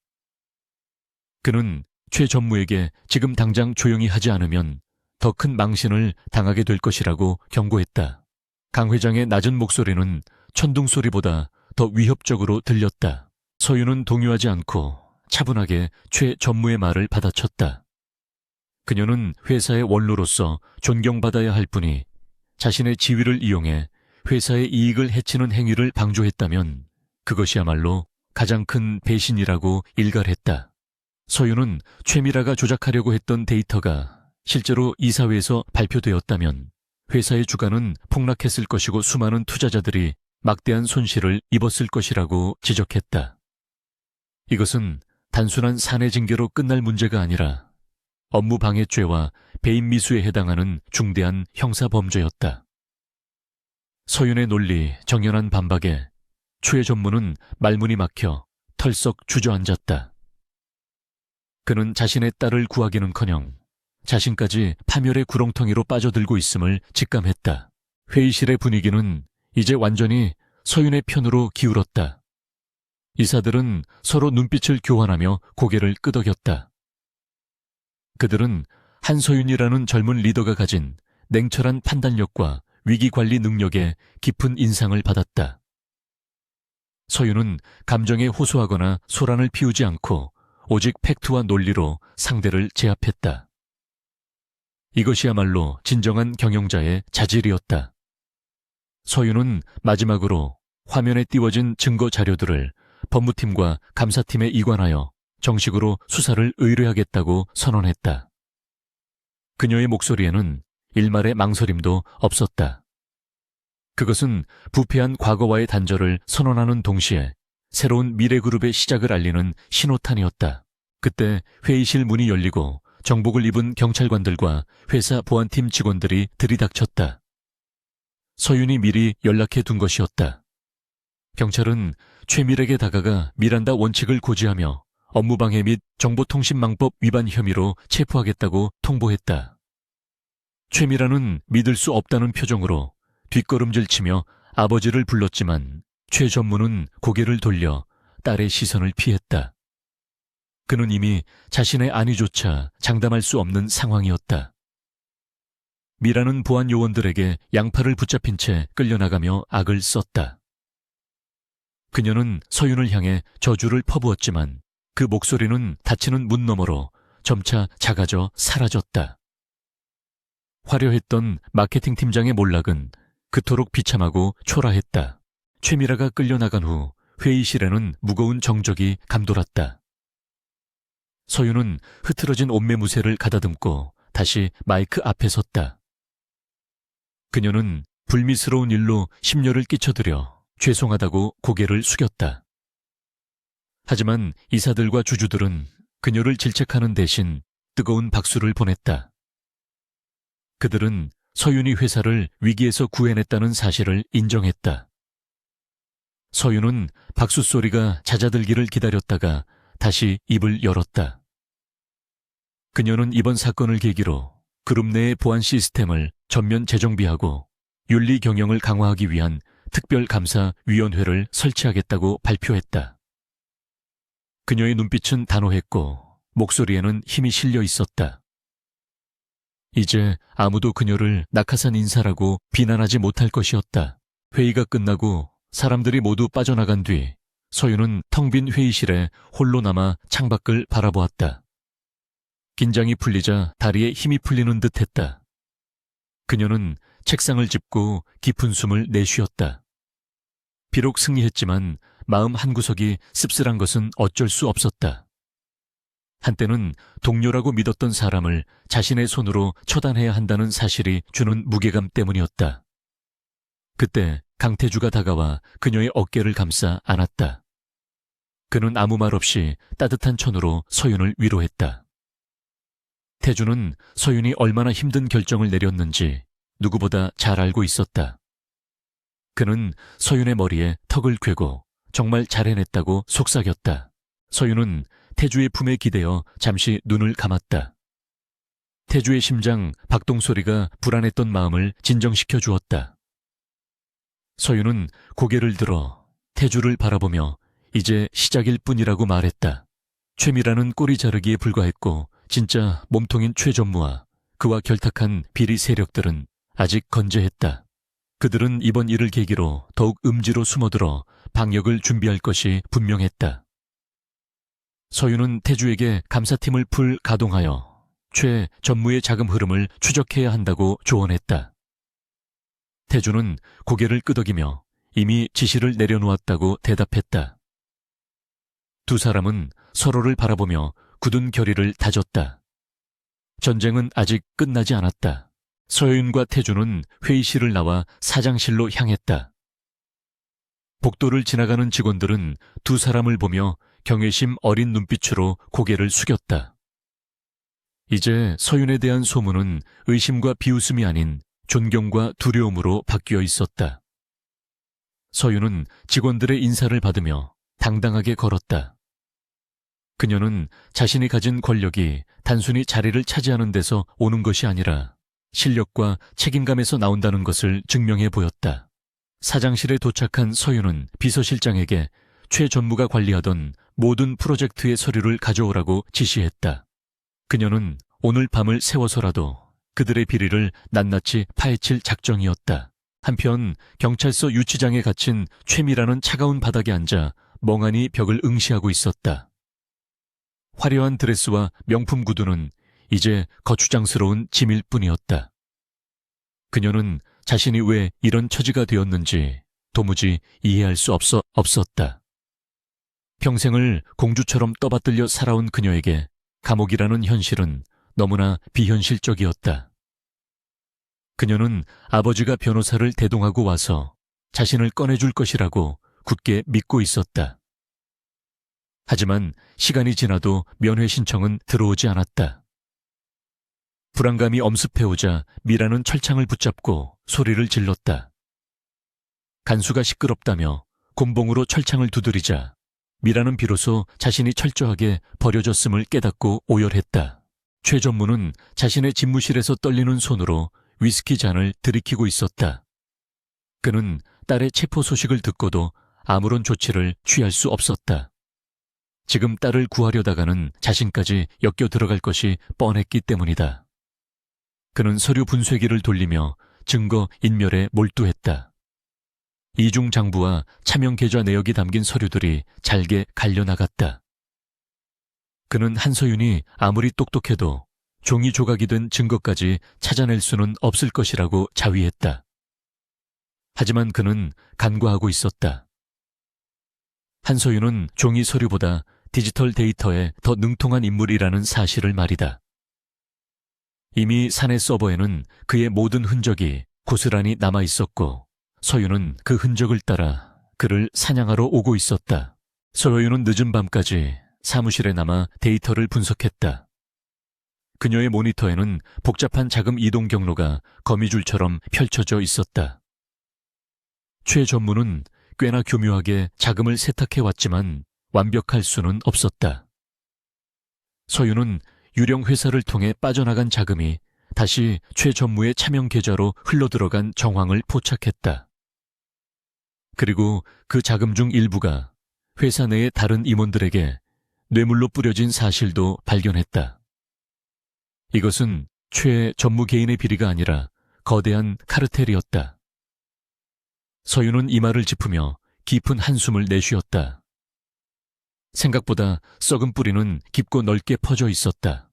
그는 최 전무에게 지금 당장 조용히 하지 않으면 더 큰 망신을 당하게 될 것이라고 경고했다. 강 회장의 낮은 목소리는 천둥 소리보다 더 위협적으로 들렸다. 서윤은 동요하지 않고 차분하게 최 전무의 말을 받아쳤다. 그녀는 회사의 원로로서 존경받아야 할 뿐이 자신의 지위를 이용해 회사의 이익을 해치는 행위를 방조했다면 그것이야말로 가장 큰 배신이라고 일갈했다. 서윤은 최미라가 조작하려고 했던 데이터가 실제로 이사회에서 발표되었다면 회사의 주가는 폭락했을 것이고 수많은 투자자들이 막대한 손실을 입었을 것이라고 지적했다. 이것은 단순한 사내 징계로 끝날 문제가 아니라 업무방해죄와 배임미수에 해당하는 중대한 형사범죄였다. 서윤의 논리, 정연한 반박에 최 전무는 말문이 막혀 털썩 주저앉았다. 그는 자신의 딸을 구하기는커녕 자신까지 파멸의 구렁텅이로 빠져들고 있음을 직감했다. 회의실의 분위기는 이제 완전히 서윤의 편으로 기울었다. 이사들은 서로 눈빛을 교환하며 고개를 끄덕였다. 그들은 한서윤이라는 젊은 리더가 가진 냉철한 판단력과 위기관리 능력에 깊은 인상을 받았다. 서윤은 감정에 호소하거나 소란을 피우지 않고 오직 팩트와 논리로 상대를 제압했다. 이것이야말로 진정한 경영자의 자질이었다. 서윤은 마지막으로 화면에 띄워진 증거 자료들을 법무팀과 감사팀에 이관하여 정식으로 수사를 의뢰하겠다고 선언했다. 그녀의 목소리에는 일말의 망설임도 없었다. 그것은 부패한 과거와의 단절을 선언하는 동시에 새로운 미래그룹의 시작을 알리는 신호탄이었다. 그때 회의실 문이 열리고 정복을 입은 경찰관들과 회사 보안팀 직원들이 들이닥쳤다. 서윤이 미리 연락해 둔 것이었다. 경찰은 최밀에게 다가가 미란다 원칙을 고지하며 업무방해 및 정보통신망법 위반 혐의로 체포하겠다고 통보했다. 최미라는 믿을 수 없다는 표정으로 뒷걸음질치며 아버지를 불렀지만 최 전무는 고개를 돌려 딸의 시선을 피했다. 그는 이미 자신의 안위조차 장담할 수 없는 상황이었다. 미라는 보안 요원들에게 양팔을 붙잡힌 채 끌려나가며 악을 썼다. 그녀는 서윤을 향해 저주를 퍼부었지만 그 목소리는 닫히는 문 너머로 점차 작아져 사라졌다. 화려했던 마케팅 팀장의 몰락은 그토록 비참하고 초라했다. 최미라가 끌려나간 후 회의실에는 무거운 정적이 감돌았다. 서윤은 흐트러진 옷매무새를 가다듬고 다시 마이크 앞에 섰다. 그녀는 불미스러운 일로 심려를 끼쳐드려 죄송하다고 고개를 숙였다. 하지만 이사들과 주주들은 그녀를 질책하는 대신 뜨거운 박수를 보냈다. 그들은 서윤이 회사를 위기에서 구해냈다는 사실을 인정했다. 서윤은 박수 소리가 잦아들기를 기다렸다가 다시 입을 열었다. 그녀는 이번 사건을 계기로 그룹 내의 보안 시스템을 전면 재정비하고 윤리 경영을 강화하기 위한 특별감사위원회를 설치하겠다고 발표했다. 그녀의 눈빛은 단호했고 목소리에는 힘이 실려 있었다. 이제 아무도 그녀를 낙하산 인사라고 비난하지 못할 것이었다. 회의가 끝나고 사람들이 모두 빠져나간 뒤 서윤은 텅 빈 회의실에 홀로 남아 창밖을 바라보았다. 긴장이 풀리자 다리에 힘이 풀리는 듯 했다. 그녀는 책상을 짚고 깊은 숨을 내쉬었다. 비록 승리했지만 마음 한구석이 씁쓸한 것은 어쩔 수 없었다. 한때는 동료라고 믿었던 사람을 자신의 손으로 처단해야 한다는 사실이 주는 무게감 때문이었다. 그때 강태주가 다가와 그녀의 어깨를 감싸 안았다. 그는 아무 말 없이 따뜻한 천으로 서윤을 위로했다. 태주는 서윤이 얼마나 힘든 결정을 내렸는지 누구보다 잘 알고 있었다. 그는 서윤의 머리에 턱을 꿰고 정말 잘 해냈다고 속삭였다. 서윤은 태주의 품에 기대어 잠시 눈을 감았다. 태주의 심장 박동 소리가 불안했던 마음을 진정시켜 주었다. 서윤은 고개를 들어 태주를 바라보며 이제 시작일 뿐이라고 말했다. 최미라는 꼬리 자르기에 불과했고 진짜 몸통인 최전무와 그와 결탁한 비리 세력들은 아직 건재했다. 그들은 이번 일을 계기로 더욱 음지로 숨어들어 방역을 준비할 것이 분명했다. 서윤은 태주에게 감사팀을 풀 가동하여 최 전무의 자금 흐름을 추적해야 한다고 조언했다. 태주는 고개를 끄덕이며 이미 지시를 내려놓았다고 대답했다. 두 사람은 서로를 바라보며 굳은 결의를 다졌다. 전쟁은 아직 끝나지 않았다. 서윤과 태주는 회의실을 나와 사장실로 향했다. 복도를 지나가는 직원들은 두 사람을 보며 경외심 어린 눈빛으로 고개를 숙였다. 이제 서윤에 대한 소문은 의심과 비웃음이 아닌 존경과 두려움으로 바뀌어 있었다. 서윤은 직원들의 인사를 받으며 당당하게 걸었다. 그녀는 자신이 가진 권력이 단순히 자리를 차지하는 데서 오는 것이 아니라 실력과 책임감에서 나온다는 것을 증명해 보였다. 사장실에 도착한 서윤은 비서실장에게 최 전무가 관리하던 모든 프로젝트의 서류를 가져오라고 지시했다. 그녀는 오늘 밤을 새워서라도 그들의 비리를 낱낱이 파헤칠 작정이었다. 한편 경찰서 유치장에 갇힌 최미라는 차가운 바닥에 앉아 멍하니 벽을 응시하고 있었다. 화려한 드레스와 명품 구두는 이제 거추장스러운 짐일 뿐이었다. 그녀는 자신이 왜 이런 처지가 되었는지 도무지 이해할 수 없었다. 평생을 공주처럼 떠받들려 살아온 그녀에게 감옥이라는 현실은 너무나 비현실적이었다. 그녀는 아버지가 변호사를 대동하고 와서 자신을 꺼내줄 것이라고 굳게 믿고 있었다. 하지만 시간이 지나도 면회 신청은 들어오지 않았다. 불안감이 엄습해오자 미라는 철창을 붙잡고 소리를 질렀다. 간수가 시끄럽다며 곤봉으로 철창을 두드리자 미라는 비로소 자신이 철저하게 버려졌음을 깨닫고 오열했다. 최 전무는 자신의 집무실에서 떨리는 손으로 위스키 잔을 들이키고 있었다. 그는 딸의 체포 소식을 듣고도 아무런 조치를 취할 수 없었다. 지금 딸을 구하려다가는 자신까지 엮여 들어갈 것이 뻔했기 때문이다. 그는 서류 분쇄기를 돌리며 증거 인멸에 몰두했다. 이중 장부와 차명 계좌 내역이 담긴 서류들이 잘게 갈려나갔다. 그는 한서윤이 아무리 똑똑해도 종이 조각이 된 증거까지 찾아낼 수는 없을 것이라고 자위했다. 하지만 그는 간과하고 있었다. 한서윤은 종이 서류보다 디지털 데이터에 더 능통한 인물이라는 사실을 말이다. 이미 사내 서버에는 그의 모든 흔적이 고스란히 남아있었고 서윤은 그 흔적을 따라 그를 사냥하러 오고 있었다. 서윤은 늦은 밤까지 사무실에 남아 데이터를 분석했다. 그녀의 모니터에는 복잡한 자금 이동 경로가 거미줄처럼 펼쳐져 있었다. 최 전무는 꽤나 교묘하게 자금을 세탁해왔지만 완벽할 수는 없었다. 서윤은 유령 회사를 통해 빠져나간 자금이 다시 최 전무의 차명 계좌로 흘러들어간 정황을 포착했다. 그리고 그 자금 중 일부가 회사 내의 다른 임원들에게 뇌물로 뿌려진 사실도 발견했다. 이것은 최 전무 개인의 비리가 아니라 거대한 카르텔이었다. 서윤은 이 말을 짚으며 깊은 한숨을 내쉬었다. 생각보다 썩은 뿌리는 깊고 넓게 퍼져 있었다.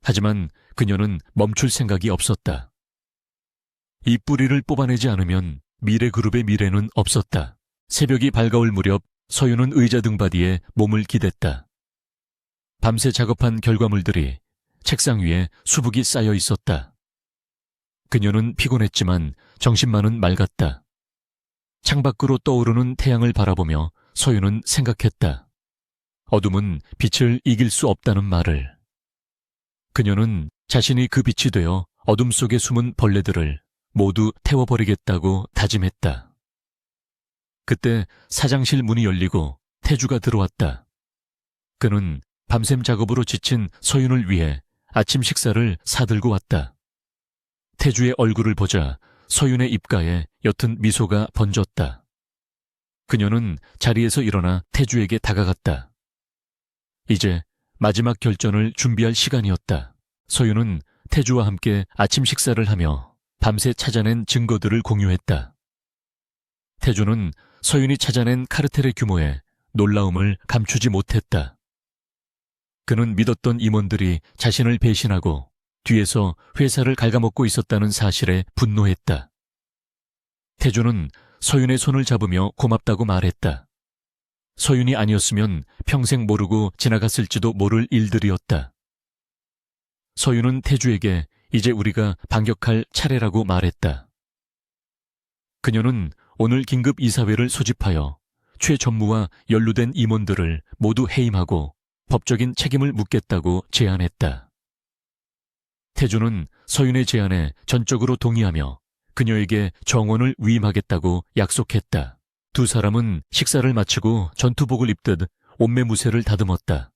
하지만 그녀는 멈출 생각이 없었다. 이 뿌리를 뽑아내지 않으면 미래그룹의 미래는 없었다. 새벽이 밝아올 무렵 서윤은 의자 등받이에 몸을 기댔다. 밤새 작업한 결과물들이 책상 위에 수북이 쌓여 있었다. 그녀는 피곤했지만 정신만은 맑았다. 창밖으로 떠오르는 태양을 바라보며 서윤은 생각했다. 어둠은 빛을 이길 수 없다는 말을. 그녀는 자신이 그 빛이 되어 어둠 속에 숨은 벌레들을 모두 태워버리겠다고 다짐했다. 그때 사장실 문이 열리고 태주가 들어왔다. 그는 밤샘 작업으로 지친 서윤을 위해 아침 식사를 사들고 왔다. 태주의 얼굴을 보자 서윤의 입가에 옅은 미소가 번졌다. 그녀는 자리에서 일어나 태주에게 다가갔다. 이제 마지막 결전을 준비할 시간이었다. 서윤은 태주와 함께 아침 식사를 하며 밤새 찾아낸 증거들을 공유했다. 태주는 서윤이 찾아낸 카르텔의 규모에 놀라움을 감추지 못했다. 그는 믿었던 임원들이 자신을 배신하고 뒤에서 회사를 갉아먹고 있었다는 사실에 분노했다. 태주는 서윤의 손을 잡으며 고맙다고 말했다. 서윤이 아니었으면 평생 모르고 지나갔을지도 모를 일들이었다. 서윤은 태주에게 이제 우리가 반격할 차례라고 말했다. 그녀는 오늘 긴급 이사회를 소집하여 최 전무와 연루된 임원들을 모두 해임하고 법적인 책임을 묻겠다고 제안했다. 태주는 서윤의 제안에 전적으로 동의하며 그녀에게 정원을 위임하겠다고 약속했다. 두 사람은 식사를 마치고 전투복을 입듯 옷매무새를 다듬었다.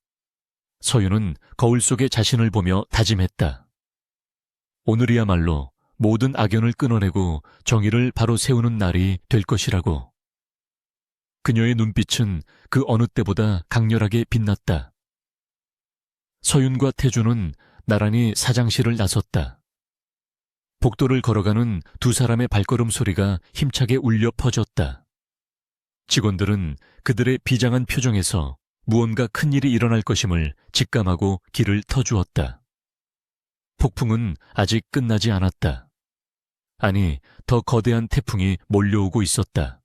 서윤은 거울 속에 자신을 보며 다짐했다. 오늘이야말로 모든 악연을 끊어내고 정의를 바로 세우는 날이 될 것이라고. 그녀의 눈빛은 그 어느 때보다 강렬하게 빛났다. 서윤과 태주는 나란히 사장실을 나섰다. 복도를 걸어가는 두 사람의 발걸음 소리가 힘차게 울려 퍼졌다. 직원들은 그들의 비장한 표정에서 무언가 큰일이 일어날 것임을 직감하고 길을 터주었다. 폭풍은 아직 끝나지 않았다. 아니, 더 거대한 태풍이 몰려오고 있었다.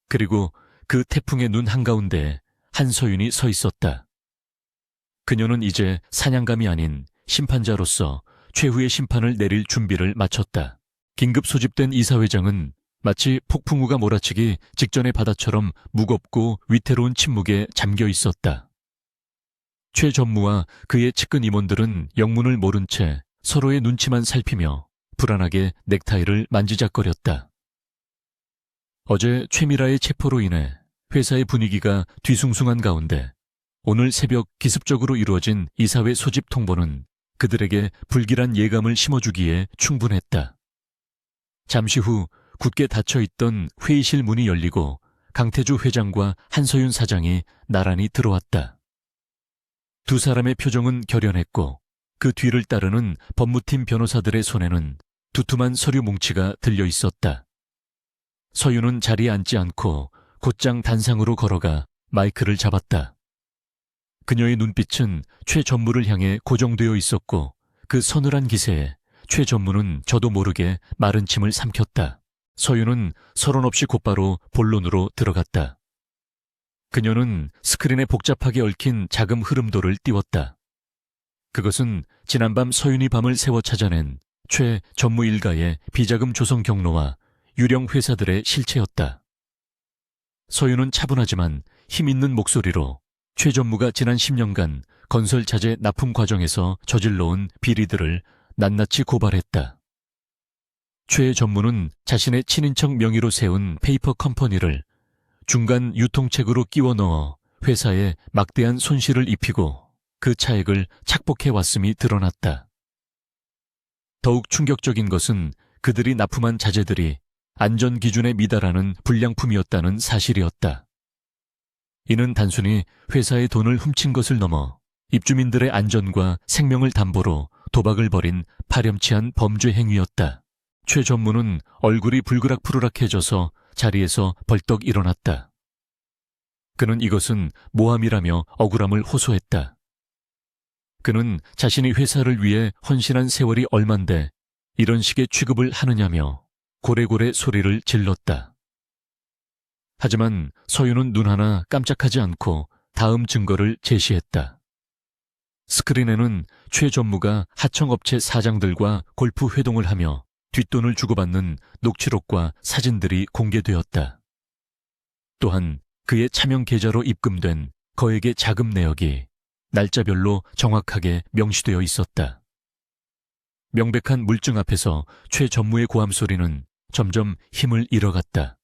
그리고 그 태풍의 눈 한가운데 한서윤이 서 있었다. 그녀는 이제 사냥감이 아닌 심판자로서 최후의 심판을 내릴 준비를 마쳤다. 긴급 소집된 이사회장은 마치 폭풍우가 몰아치기 직전의 바다처럼 무겁고 위태로운 침묵에 잠겨 있었다. 최 전무와 그의 측근 임원들은 영문을 모른 채 서로의 눈치만 살피며 불안하게 넥타이를 만지작거렸다. 어제 최미라의 체포로 인해 회사의 분위기가 뒤숭숭한 가운데 오늘 새벽 기습적으로 이루어진 이사회 소집 통보는 그들에게 불길한 예감을 심어주기에 충분했다. 잠시 후 굳게 닫혀있던 회의실 문이 열리고 강태주 회장과 한서윤 사장이 나란히 들어왔다. 두 사람의 표정은 결연했고 그 뒤를 따르는 법무팀 변호사들의 손에는 두툼한 서류 뭉치가 들려 있었다. 서윤은 자리에 앉지 않고 곧장 단상으로 걸어가 마이크를 잡았다. 그녀의 눈빛은 최 전무를 향해 고정되어 있었고 그 서늘한 기세에 최 전무는 저도 모르게 마른 침을 삼켰다. 서윤은 서론 없이 곧바로 본론으로 들어갔다. 그녀는 스크린에 복잡하게 얽힌 자금 흐름도를 띄웠다. 그것은 지난밤 서윤이 밤을 새워 찾아낸 최 전무 일가의 비자금 조성 경로와 유령 회사들의 실체였다. 서윤은 차분하지만 힘있는 목소리로 최 전무가 지난 10년간 건설 자재 납품 과정에서 저질러온 비리들을 낱낱이 고발했다. 최 전무는 자신의 친인척 명의로 세운 페이퍼 컴퍼니를 중간 유통책으로 끼워 넣어 회사에 막대한 손실을 입히고 그 차액을 착복해 왔음이 드러났다. 더욱 충격적인 것은 그들이 납품한 자재들이 안전 기준에 미달하는 불량품이었다는 사실이었다. 이는 단순히 회사의 돈을 훔친 것을 넘어 입주민들의 안전과 생명을 담보로 도박을 벌인 파렴치한 범죄 행위였다. 최 전무는 얼굴이 불그락푸르락해져서 자리에서 벌떡 일어났다. 그는 이것은 모함이라며 억울함을 호소했다. 그는 자신이 회사를 위해 헌신한 세월이 얼만데 이런 식의 취급을 하느냐며 고래고래 소리를 질렀다. 하지만 서윤은 눈 하나 깜짝하지 않고 다음 증거를 제시했다. 스크린에는 최 전무가 하청업체 사장들과 골프 회동을 하며 뒷돈을 주고받는 녹취록과 사진들이 공개되었다. 또한 그의 차명 계좌로 입금된 거액의 자금 내역이 날짜별로 정확하게 명시되어 있었다. 명백한 물증 앞에서 최 전무의 고함 소리는 점점 힘을 잃어갔다.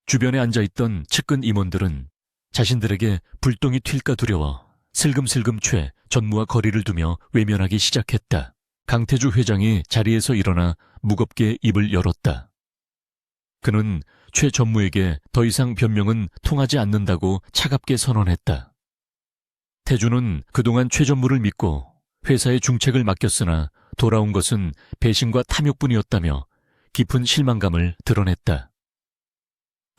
주변에 앉아있던 측근 임원들은 자신들에게 불똥이 튈까 두려워 슬금슬금 최 전무와 거리를 두며 외면하기 시작했다. 강태주 회장이 자리에서 일어나 무겁게 입을 열었다. 그는 최 전무에게 더 이상 변명은 통하지 않는다고 차갑게 선언했다. 태주는 그동안 최 전무를 믿고 회사에 중책을 맡겼으나 돌아온 것은 배신과 탐욕뿐이었다며 깊은 실망감을 드러냈다.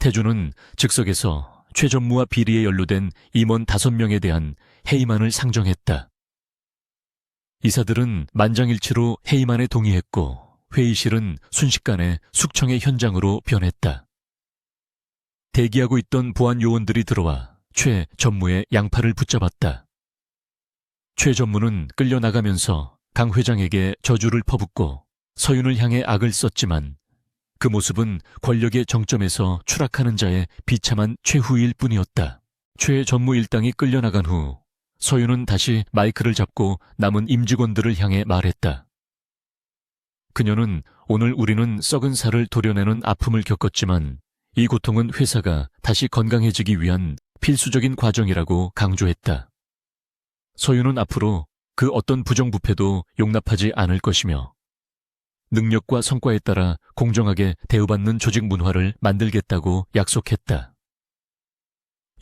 태주는 즉석에서 최 전무와 비리에 연루된 임원 5명에 대한 해임안을 상정했다. 이사들은 만장일치로 해임안에 동의했고 회의실은 순식간에 숙청의 현장으로 변했다. 대기하고 있던 보안 요원들이 들어와 최 전무의 양팔을 붙잡았다. 최 전무는 끌려나가면서 강 회장에게 저주를 퍼붓고 서윤을 향해 악을 썼지만 그 모습은 권력의 정점에서 추락하는 자의 비참한 최후일 뿐이었다. 최 전무 일당이 끌려나간 후 서윤은 다시 마이크를 잡고 남은 임직원들을 향해 말했다. 그녀는 오늘 우리는 썩은 살을 도려내는 아픔을 겪었지만 이 고통은 회사가 다시 건강해지기 위한 필수적인 과정이라고 강조했다. 서윤은 앞으로 그 어떤 부정부패도 용납하지 않을 것이며 능력과 성과에 따라 공정하게 대우받는 조직 문화를 만들겠다고 약속했다.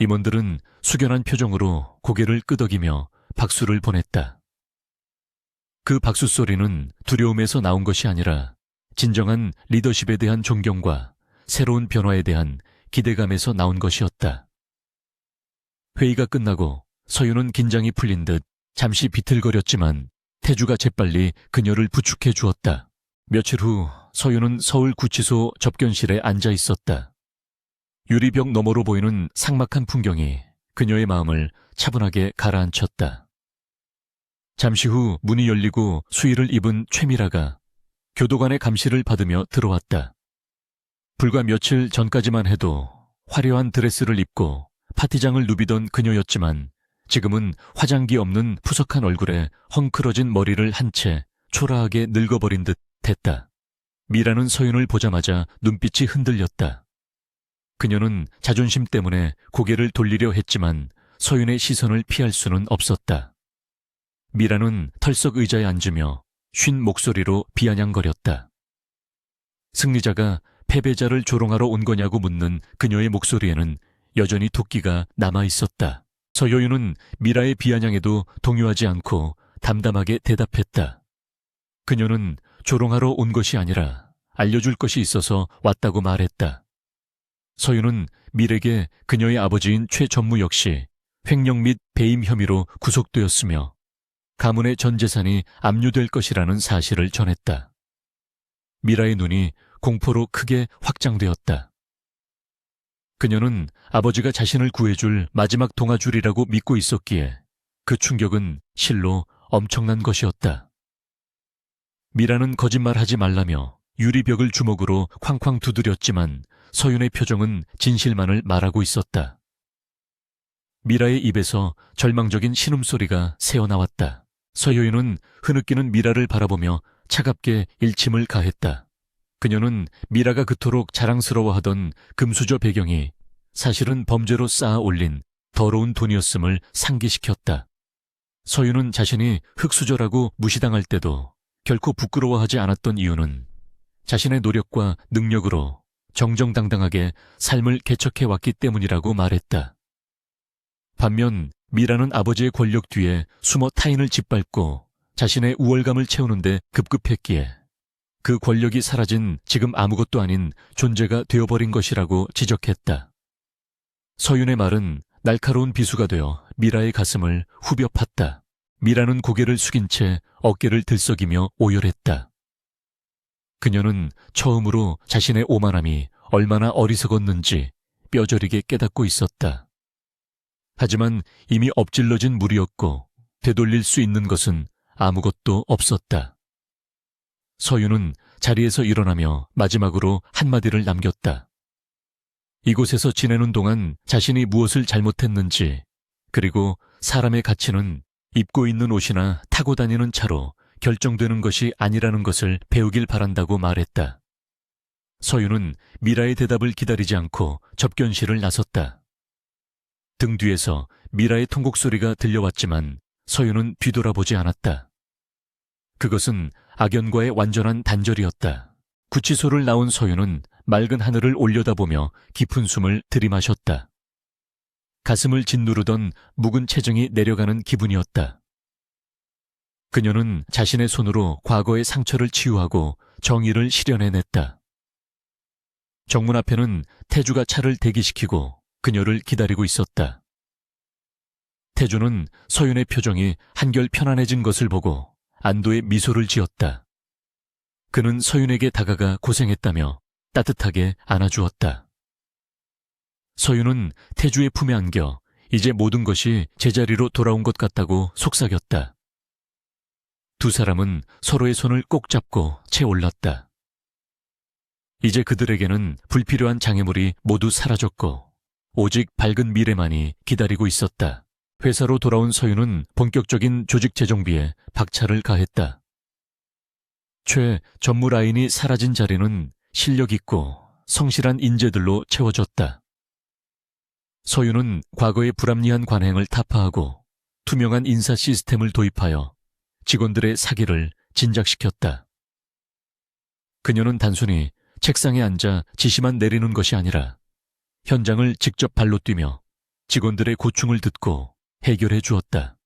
임원들은 숙연한 표정으로 고개를 끄덕이며 박수를 보냈다. 그 박수 소리는 두려움에서 나온 것이 아니라 진정한 리더십에 대한 존경과 새로운 변화에 대한 기대감에서 나온 것이었다. 회의가 끝나고 서윤은 긴장이 풀린 듯 잠시 비틀거렸지만 태주가 재빨리 그녀를 부축해 주었다. 며칠 후 서윤은 서울구치소 접견실에 앉아 있었다. 유리벽 너머로 보이는 삭막한 풍경이 그녀의 마음을 차분하게 가라앉혔다. 잠시 후 문이 열리고 수의를 입은 최미라가 교도관의 감시를 받으며 들어왔다. 불과 며칠 전까지만 해도 화려한 드레스를 입고 파티장을 누비던 그녀였지만 지금은 화장기 없는 푸석한 얼굴에 헝클어진 머리를 한 채 초라하게 늙어버린 듯 했다. 미라는 서윤을 보자마자 눈빛이 흔들렸다. 그녀는 자존심 때문에 고개를 돌리려 했지만 서윤의 시선을 피할 수는 없었다. 미라는 털썩 의자에 앉으며 쉰 목소리로 비아냥거렸다. 승리자가 패배자를 조롱하러 온 거냐고 묻는 그녀의 목소리에는 여전히 도끼가 남아있었다. 서여윤은 미라의 비아냥에도 동요하지 않고 담담하게 대답했다. 그녀는 조롱하러 온 것이 아니라 알려줄 것이 있어서 왔다고 말했다. 서윤은 밀에게 그녀의 아버지인 최 전무 역시 횡령 및 배임 혐의로 구속되었으며 가문의 전 재산이 압류될 것이라는 사실을 전했다. 미라의 눈이 공포로 크게 확장되었다. 그녀는 아버지가 자신을 구해줄 마지막 동아줄이라고 믿고 있었기에 그 충격은 실로 엄청난 것이었다. 미라는 거짓말하지 말라며 유리벽을 주먹으로 쾅쾅 두드렸지만 서윤의 표정은 진실만을 말하고 있었다. 미라의 입에서 절망적인 신음소리가 새어나왔다. 서효인은 흐느끼는 미라를 바라보며 차갑게 일침을 가했다. 그녀는 미라가 그토록 자랑스러워하던 금수저 배경이 사실은 범죄로 쌓아 올린 더러운 돈이었음을 상기시켰다. 서윤은 자신이 흙수저라고 무시당할 때도 결코 부끄러워하지 않았던 이유는 자신의 노력과 능력으로 정정당당하게 삶을 개척해왔기 때문이라고 말했다. 반면 미라는 아버지의 권력 뒤에 숨어 타인을 짓밟고 자신의 우월감을 채우는데 급급했기에 그 권력이 사라진 지금 아무것도 아닌 존재가 되어버린 것이라고 지적했다. 서윤의 말은 날카로운 비수가 되어 미라의 가슴을 후벼 팠다. 미라는 고개를 숙인 채 어깨를 들썩이며 오열했다. 그녀는 처음으로 자신의 오만함이 얼마나 어리석었는지 뼈저리게 깨닫고 있었다. 하지만 이미 엎질러진 물이었고 되돌릴 수 있는 것은 아무것도 없었다. 서윤은 자리에서 일어나며 마지막으로 한마디를 남겼다. 이곳에서 지내는 동안 자신이 무엇을 잘못했는지, 그리고 사람의 가치는 입고 있는 옷이나 타고 다니는 차로 결정되는 것이 아니라는 것을 배우길 바란다고 말했다. 서윤은 미라의 대답을 기다리지 않고 접견실을 나섰다. 등 뒤에서 미라의 통곡 소리가 들려왔지만 서윤은 뒤돌아보지 않았다. 그것은 악연과의 완전한 단절이었다. 구치소를 나온 서윤은 맑은 하늘을 올려다보며 깊은 숨을 들이마셨다. 가슴을 짓누르던 묵은 체정이 내려가는 기분이었다. 그녀는 자신의 손으로 과거의 상처를 치유하고 정의를 실현해냈다. 정문 앞에는 태주가 차를 대기시키고 그녀를 기다리고 있었다. 태주는 서윤의 표정이 한결 편안해진 것을 보고 안도의 미소를 지었다. 그는 서윤에게 다가가 고생했다며 따뜻하게 안아주었다. 서윤은 태주의 품에 안겨 이제 모든 것이 제자리로 돌아온 것 같다고 속삭였다. 두 사람은 서로의 손을 꼭 잡고 채올랐다. 이제 그들에게는 불필요한 장애물이 모두 사라졌고 오직 밝은 미래만이 기다리고 있었다. 회사로 돌아온 서윤은 본격적인 조직 재정비에 박차를 가했다. 최 전무 라인이 사라진 자리는 실력 있고 성실한 인재들로 채워졌다. 서윤은 과거의 불합리한 관행을 타파하고 투명한 인사 시스템을 도입하여 직원들의 사기를 진작시켰다. 그녀는 단순히 책상에 앉아 지시만 내리는 것이 아니라 현장을 직접 발로 뛰며 직원들의 고충을 듣고 해결해 주었다.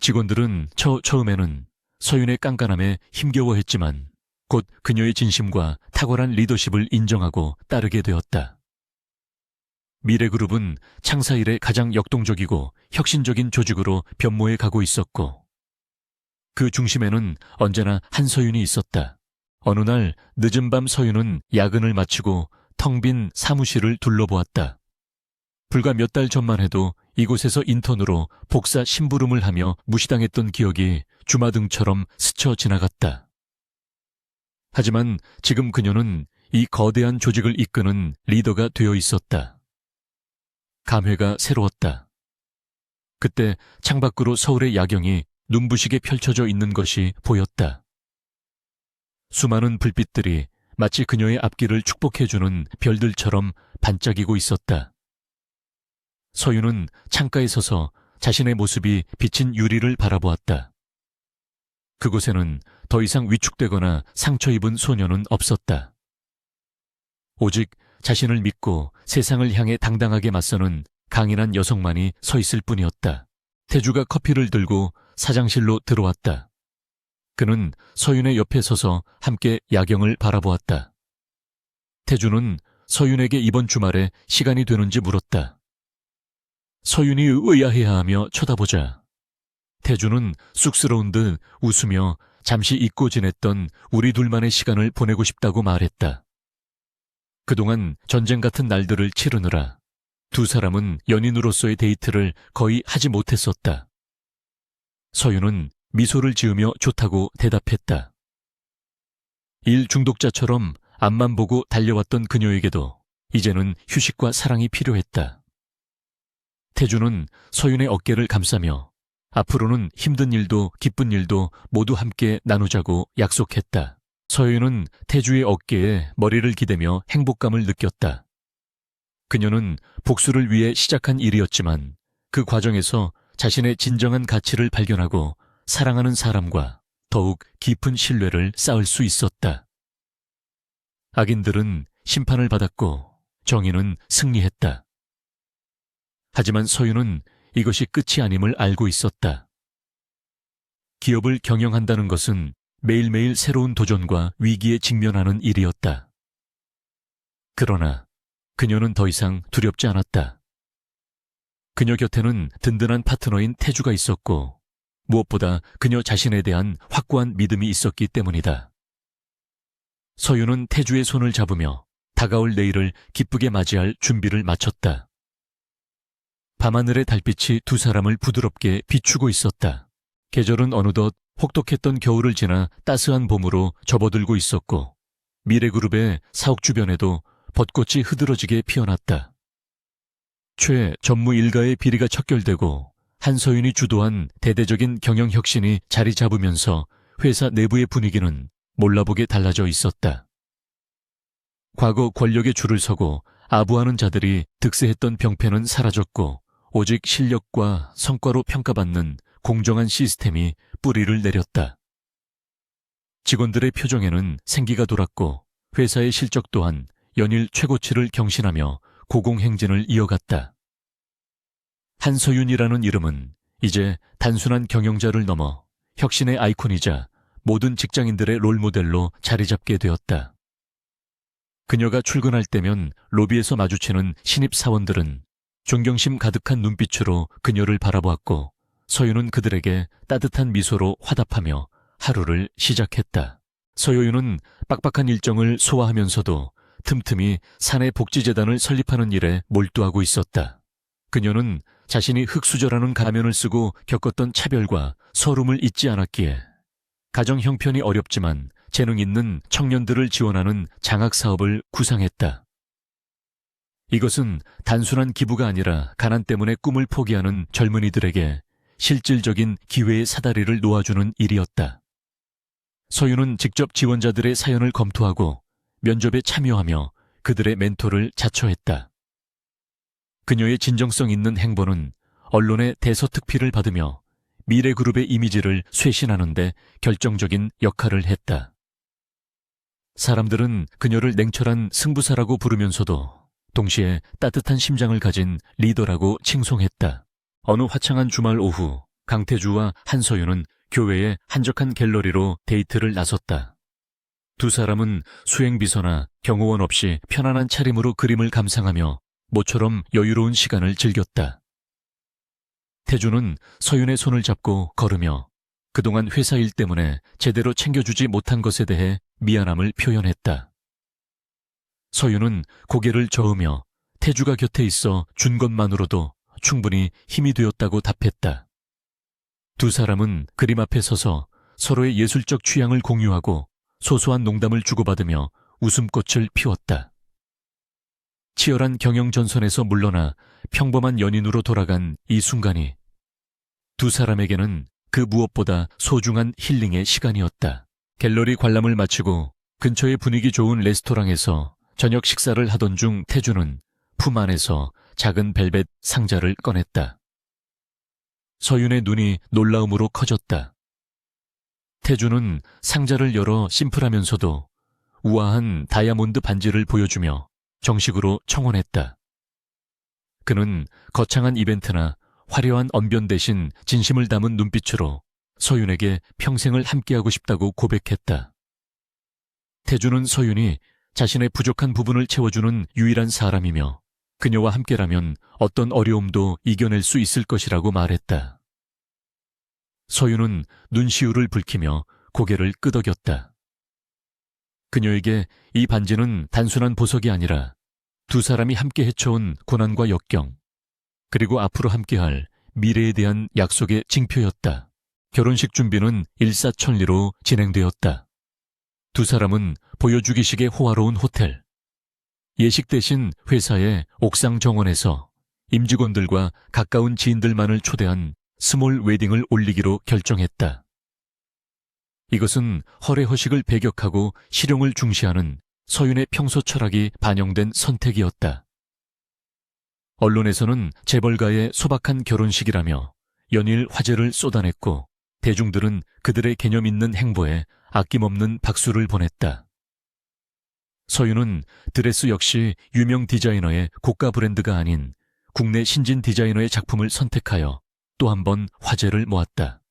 직원들은 처음에는 서윤의 깐깐함에 힘겨워했지만 곧 그녀의 진심과 탁월한 리더십을 인정하고 따르게 되었다. 미래그룹은 창사 이래 가장 역동적이고 혁신적인 조직으로 변모해 가고 있었고 그 중심에는 언제나 한서윤이 있었다. 어느 날 늦은 밤 서윤은 야근을 마치고 텅 빈 사무실을 둘러보았다. 불과 몇 달 전만 해도 이곳에서 인턴으로 복사 심부름을 하며 무시당했던 기억이 주마등처럼 스쳐 지나갔다. 하지만 지금 그녀는 이 거대한 조직을 이끄는 리더가 되어 있었다. 감회가 새로웠다. 그때 창밖으로 서울의 야경이 눈부시게 펼쳐져 있는 것이 보였다. 수많은 불빛들이 마치 그녀의 앞길을 축복해주는 별들처럼 반짝이고 있었다. 서윤은 창가에 서서 자신의 모습이 비친 유리를 바라보았다. 그곳에는 더 이상 위축되거나 상처 입은 소녀는 없었다. 오직 자신을 믿고 세상을 향해 당당하게 맞서는 강인한 여성만이 서 있을 뿐이었다. 태주가 커피를 들고 사장실로 들어왔다. 그는 서윤의 옆에 서서 함께 야경을 바라보았다. 태주는 서윤에게 이번 주말에 시간이 되는지 물었다. 서윤이 의아해하며 쳐다보자 태주는 쑥스러운 듯 웃으며 잠시 잊고 지냈던 우리 둘만의 시간을 보내고 싶다고 말했다. 그동안 전쟁 같은 날들을 치르느라 두 사람은 연인으로서의 데이트를 거의 하지 못했었다. 서윤은 미소를 지으며 좋다고 대답했다. 일 중독자처럼 앞만 보고 달려왔던 그녀에게도 이제는 휴식과 사랑이 필요했다. 태주는 서윤의 어깨를 감싸며 앞으로는 힘든 일도 기쁜 일도 모두 함께 나누자고 약속했다. 서윤은 태주의 어깨에 머리를 기대며 행복감을 느꼈다. 그녀는 복수를 위해 시작한 일이었지만 그 과정에서 자신의 진정한 가치를 발견하고 사랑하는 사람과 더욱 깊은 신뢰를 쌓을 수 있었다. 악인들은 심판을 받았고 정의는 승리했다. 하지만 서윤은 이것이 끝이 아님을 알고 있었다. 기업을 경영한다는 것은 매일매일 새로운 도전과 위기에 직면하는 일이었다. 그러나 그녀는 더 이상 두렵지 않았다. 그녀 곁에는 든든한 파트너인 태주가 있었고 무엇보다 그녀 자신에 대한 확고한 믿음이 있었기 때문이다. 서윤은 태주의 손을 잡으며 다가올 내일을 기쁘게 맞이할 준비를 마쳤다. 밤하늘의 달빛이 두 사람을 부드럽게 비추고 있었다. 계절은 어느덧 혹독했던 겨울을 지나 따스한 봄으로 접어들고 있었고 미래그룹의 사옥 주변에도 벚꽃이 흐드러지게 피어났다. 최전무 일가의 비리가 척결되고 한서윤이 주도한 대대적인 경영혁신이 자리 잡으면서 회사 내부의 분위기는 몰라보게 달라져 있었다. 과거 권력에 줄을 서고 아부하는 자들이 득세했던 병폐는 사라졌고 오직 실력과 성과로 평가받는 공정한 시스템이 뿌리를 내렸다. 직원들의 표정에는 생기가 돌았고 회사의 실적 또한 연일 최고치를 경신하며 고공행진을 이어갔다. 한서윤이라는 이름은 이제 단순한 경영자를 넘어 혁신의 아이콘이자 모든 직장인들의 롤모델로 자리 잡게 되었다. 그녀가 출근할 때면 로비에서 마주치는 신입사원들은 존경심 가득한 눈빛으로 그녀를 바라보았고 서윤은 그들에게 따뜻한 미소로 화답하며 하루를 시작했다. 서윤은 빡빡한 일정을 소화하면서도 틈틈이 사내 복지재단을 설립하는 일에 몰두하고 있었다. 그녀는 자신이 흙수저라는 가면을 쓰고 겪었던 차별과 서름을 잊지 않았기에 가정 형편이 어렵지만 재능 있는 청년들을 지원하는 장학사업을 구상했다. 이것은 단순한 기부가 아니라 가난 때문에 꿈을 포기하는 젊은이들에게 실질적인 기회의 사다리를 놓아주는 일이었다. 서윤은 직접 지원자들의 사연을 검토하고 면접에 참여하며 그들의 멘토를 자처했다. 그녀의 진정성 있는 행보는 언론의 대서특필을 받으며 미래그룹의 이미지를 쇄신하는 데 결정적인 역할을 했다. 사람들은 그녀를 냉철한 승부사라고 부르면서도 동시에 따뜻한 심장을 가진 리더라고 칭송했다. 어느 화창한 주말 오후 강태주와 한서윤은 교외의 한적한 갤러리로 데이트를 나섰다. 두 사람은 수행비서나 경호원 없이 편안한 차림으로 그림을 감상하며 모처럼 여유로운 시간을 즐겼다. 태주는 서윤의 손을 잡고 걸으며 그동안 회사 일 때문에 제대로 챙겨주지 못한 것에 대해 미안함을 표현했다. 서윤은 고개를 저으며 태주가 곁에 있어 준 것만으로도 충분히 힘이 되었다고 답했다. 두 사람은 그림 앞에 서서 서로의 예술적 취향을 공유하고 소소한 농담을 주고받으며 웃음꽃을 피웠다. 치열한 경영 전선에서 물러나 평범한 연인으로 돌아간 이 순간이 두 사람에게는 그 무엇보다 소중한 힐링의 시간이었다. 갤러리 관람을 마치고 근처의 분위기 좋은 레스토랑에서 저녁 식사를 하던 중 태주는 품 안에서 작은 벨벳 상자를 꺼냈다. 서윤의 눈이 놀라움으로 커졌다. 태주는 상자를 열어 심플하면서도 우아한 다이아몬드 반지를 보여주며 정식으로 청혼했다. 그는 거창한 이벤트나 화려한 언변 대신 진심을 담은 눈빛으로 서윤에게 평생을 함께하고 싶다고 고백했다. 태주는 서윤이 자신의 부족한 부분을 채워주는 유일한 사람이며 그녀와 함께라면 어떤 어려움도 이겨낼 수 있을 것이라고 말했다. 서윤은 눈시울을 붉히며 고개를 끄덕였다. 그녀에게 이 반지는 단순한 보석이 아니라 두 사람이 함께 헤쳐온 고난과 역경, 그리고 앞으로 함께할 미래에 대한 약속의 징표였다. 결혼식 준비는 일사천리로 진행되었다. 두 사람은 보여주기식의 호화로운 호텔, 예식 대신 회사의 옥상 정원에서 임직원들과 가까운 지인들만을 초대한 스몰 웨딩을 올리기로 결정했다. 이것은 허례허식을 배격하고 실용을 중시하는 서윤의 평소 철학이 반영된 선택이었다. 언론에서는 재벌가의 소박한 결혼식이라며 연일 화제를 쏟아냈고 대중들은 그들의 개념 있는 행보에 아낌없는 박수를 보냈다. 서윤은 드레스 역시 유명 디자이너의 고가 브랜드가 아닌 국내 신진 디자이너의 작품을 선택하여 또 한 번 화제를 모았다.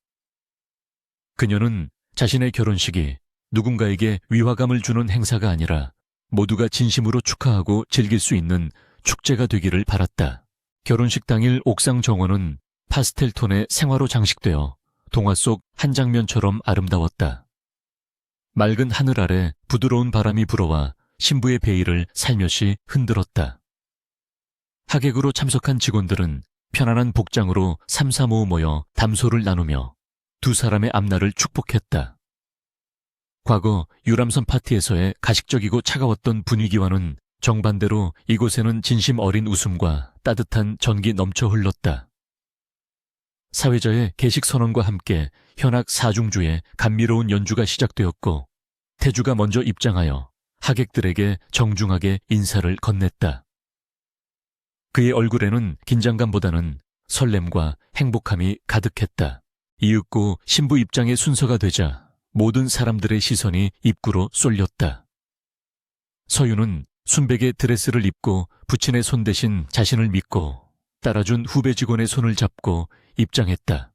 그녀는 자신의 결혼식이 누군가에게 위화감을 주는 행사가 아니라 모두가 진심으로 축하하고 즐길 수 있는 축제가 되기를 바랐다. 결혼식 당일 옥상 정원은 파스텔 톤의 생화로 장식되어 동화 속 한 장면처럼 아름다웠다. 맑은 하늘 아래 부드러운 바람이 불어와 신부의 베일을 살며시 흔들었다. 하객으로 참석한 직원들은 편안한 복장으로 삼삼오오 모여 담소를 나누며 두 사람의 앞날을 축복했다. 과거 유람선 파티에서의 가식적이고 차가웠던 분위기와는 정반대로 이곳에는 진심 어린 웃음과 따뜻한 전기 넘쳐 흘렀다. 사회자의 개식 선언과 함께 현악 사중주의 감미로운 연주가 시작되었고 태주가 먼저 입장하여 하객들에게 정중하게 인사를 건넸다. 그의 얼굴에는 긴장감보다는 설렘과 행복함이 가득했다. 이윽고 신부 입장의 순서가 되자 모든 사람들의 시선이 입구로 쏠렸다. 서윤은 순백의 드레스를 입고 부친의 손 대신 자신을 믿고 따라준 후배 직원의 손을 잡고 입장했다.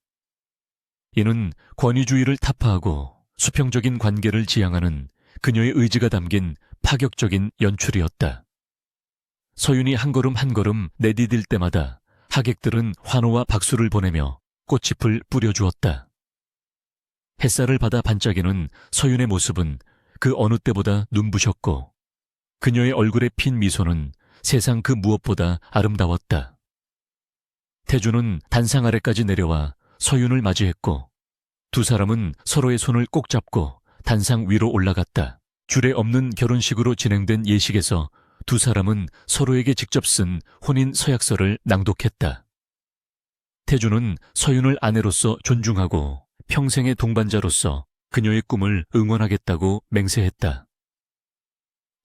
이는 권위주의를 타파하고 수평적인 관계를 지향하는 그녀의 의지가 담긴 파격적인 연출이었다. 서윤이 한 걸음 한 걸음 내디딜 때마다 하객들은 환호와 박수를 보내며 꽃잎을 뿌려주었다. 햇살을 받아 반짝이는 서윤의 모습은 그 어느 때보다 눈부셨고 그녀의 얼굴에 핀 미소는 세상 그 무엇보다 아름다웠다. 태주는 단상 아래까지 내려와 서윤을 맞이했고 두 사람은 서로의 손을 꼭 잡고 단상 위로 올라갔다. 주례 없는 결혼식으로 진행된 예식에서 두 사람은 서로에게 직접 쓴 혼인 서약서를 낭독했다. 태주는 서윤을 아내로서 존중하고 평생의 동반자로서 그녀의 꿈을 응원하겠다고 맹세했다.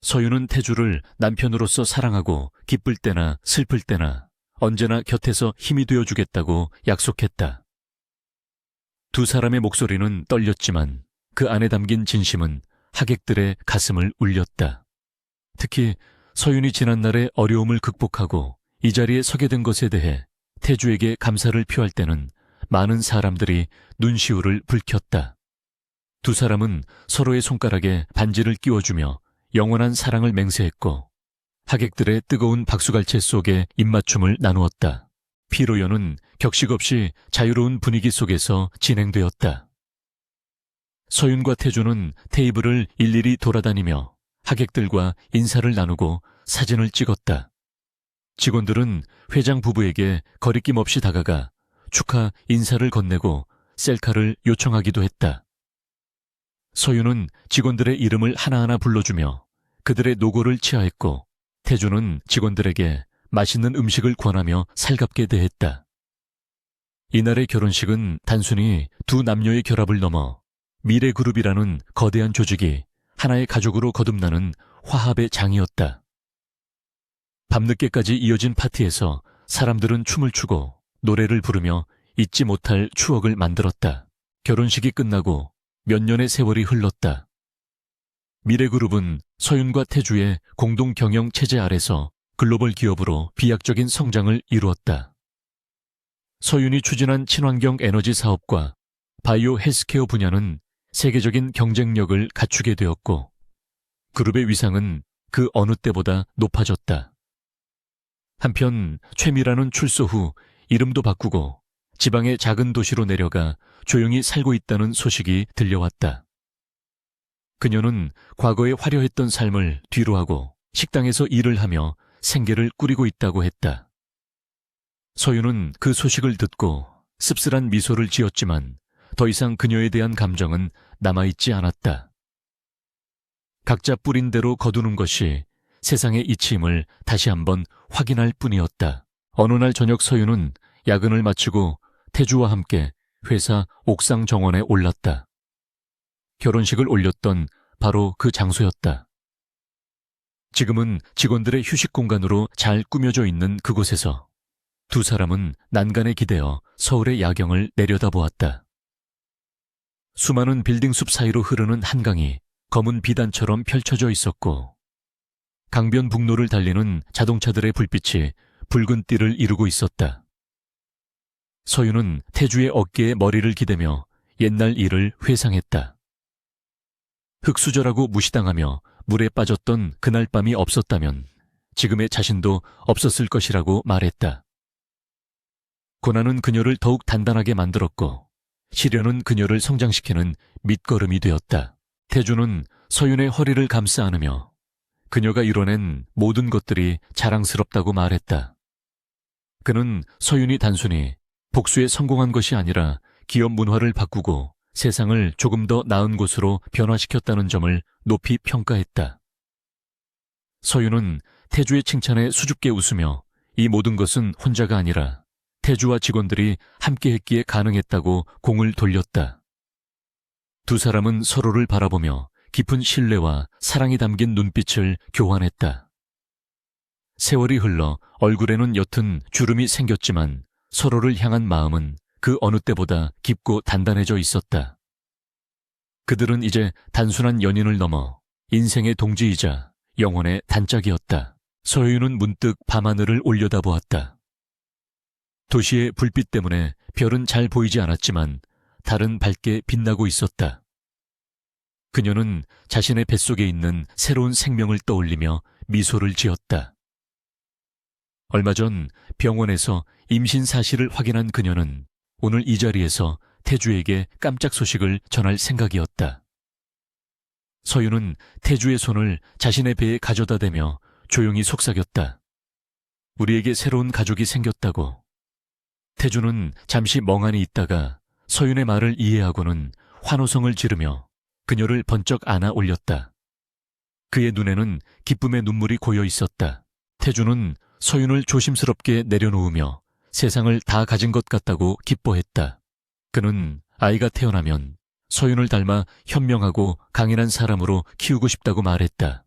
서윤은 태주를 남편으로서 사랑하고 기쁠 때나 슬플 때나 언제나 곁에서 힘이 되어주겠다고 약속했다. 두 사람의 목소리는 떨렸지만 그 안에 담긴 진심은 하객들의 가슴을 울렸다. 특히 서윤이 지난날의 어려움을 극복하고 이 자리에 서게 된 것에 대해 태주에게 감사를 표할 때는 많은 사람들이 눈시울을 붉혔다. 두 사람은 서로의 손가락에 반지를 끼워주며 영원한 사랑을 맹세했고 하객들의 뜨거운 박수갈채 속에 입맞춤을 나누었다. 피로연은 격식 없이 자유로운 분위기 속에서 진행되었다. 서윤과 태주는 테이블을 일일이 돌아다니며 하객들과 인사를 나누고 사진을 찍었다. 직원들은 회장 부부에게 거리낌 없이 다가가 축하 인사를 건네고 셀카를 요청하기도 했다. 서윤은 직원들의 이름을 하나하나 불러주며 그들의 노고를 치하했고 태주는 직원들에게 맛있는 음식을 권하며 살갑게 대했다. 이날의 결혼식은 단순히 두 남녀의 결합을 넘어 미래그룹이라는 거대한 조직이 하나의 가족으로 거듭나는 화합의 장이었다. 밤늦게까지 이어진 파티에서 사람들은 춤을 추고 노래를 부르며 잊지 못할 추억을 만들었다. 결혼식이 끝나고 몇 년의 세월이 흘렀다. 미래그룹은 서윤과 태주의 공동 경영 체제 아래서 글로벌 기업으로 비약적인 성장을 이루었다. 서윤이 추진한 친환경 에너지 사업과 바이오 헬스케어 분야는 세계적인 경쟁력을 갖추게 되었고 그룹의 위상은 그 어느 때보다 높아졌다. 한편 최미라는 출소 후 이름도 바꾸고 지방의 작은 도시로 내려가 조용히 살고 있다는 소식이 들려왔다. 그녀는 과거에 화려했던 삶을 뒤로하고 식당에서 일을 하며 생계를 꾸리고 있다고 했다. 서윤은 그 소식을 듣고 씁쓸한 미소를 지었지만 더 이상 그녀에 대한 감정은 남아있지 않았다. 각자 뿌린 대로 거두는 것이 세상의 이치임을 다시 한번 확인할 뿐이었다. 어느 날 저녁 서윤은 야근을 마치고 태주와 함께 회사 옥상 정원에 올랐다. 결혼식을 올렸던 바로 그 장소였다. 지금은 직원들의 휴식 공간으로 잘 꾸며져 있는 그곳에서 두 사람은 난간에 기대어 서울의 야경을 내려다보았다. 수많은 빌딩 숲 사이로 흐르는 한강이 검은 비단처럼 펼쳐져 있었고 강변북로를 달리는 자동차들의 불빛이 붉은 띠를 이루고 있었다. 서윤은 태주의 어깨에 머리를 기대며 옛날 일을 회상했다. 흙수저라고 무시당하며 물에 빠졌던 그날 밤이 없었다면 지금의 자신도 없었을 것이라고 말했다. 고난은 그녀를 더욱 단단하게 만들었고 시련은 그녀를 성장시키는 밑거름이 되었다. 태주는 서윤의 허리를 감싸 안으며 그녀가 이뤄낸 모든 것들이 자랑스럽다고 말했다. 그는 서윤이 단순히 복수에 성공한 것이 아니라 기업 문화를 바꾸고 세상을 조금 더 나은 곳으로 변화시켰다는 점을 높이 평가했다. 서윤은 태주의 칭찬에 수줍게 웃으며 이 모든 것은 혼자가 아니라 태주와 직원들이 함께했기에 가능했다고 공을 돌렸다. 두 사람은 서로를 바라보며 깊은 신뢰와 사랑이 담긴 눈빛을 교환했다. 세월이 흘러 얼굴에는 옅은 주름이 생겼지만 서로를 향한 마음은 그 어느 때보다 깊고 단단해져 있었다. 그들은 이제 단순한 연인을 넘어 인생의 동지이자 영혼의 단짝이었다. 서윤은 문득 밤하늘을 올려다보았다. 도시의 불빛 때문에 별은 잘 보이지 않았지만 달은 밝게 빛나고 있었다. 그녀는 자신의 뱃속에 있는 새로운 생명을 떠올리며 미소를 지었다. 얼마 전 병원에서 임신 사실을 확인한 그녀는 오늘 이 자리에서 태주에게 깜짝 소식을 전할 생각이었다. 서윤은 태주의 손을 자신의 배에 가져다 대며 조용히 속삭였다. 우리에게 새로운 가족이 생겼다고. 태주는 잠시 멍하니 있다가 서윤의 말을 이해하고는 환호성을 지르며 그녀를 번쩍 안아 올렸다. 그의 눈에는 기쁨의 눈물이 고여 있었다. 태주는 서윤을 조심스럽게 내려놓으며 세상을 다 가진 것 같다고 기뻐했다. 그는 아이가 태어나면 서윤을 닮아 현명하고 강인한 사람으로 키우고 싶다고 말했다.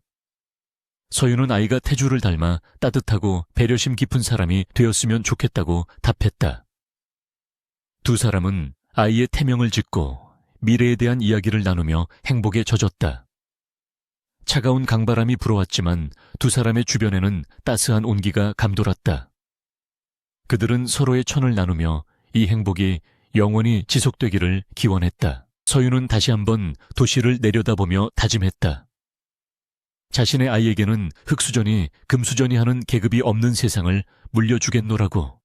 서윤은 아이가 태주를 닮아 따뜻하고 배려심 깊은 사람이 되었으면 좋겠다고 답했다. 두 사람은 아이의 태명을 짓고 미래에 대한 이야기를 나누며 행복에 젖었다. 차가운 강바람이 불어왔지만 두 사람의 주변에는 따스한 온기가 감돌았다. 그들은 서로의 천을 나누며 이 행복이 영원히 지속되기를 기원했다. 서윤은 다시 한번 도시를 내려다보며 다짐했다. 자신의 아이에게는 흙수저니 금수저니 하는 계급이 없는 세상을 물려주겠노라고.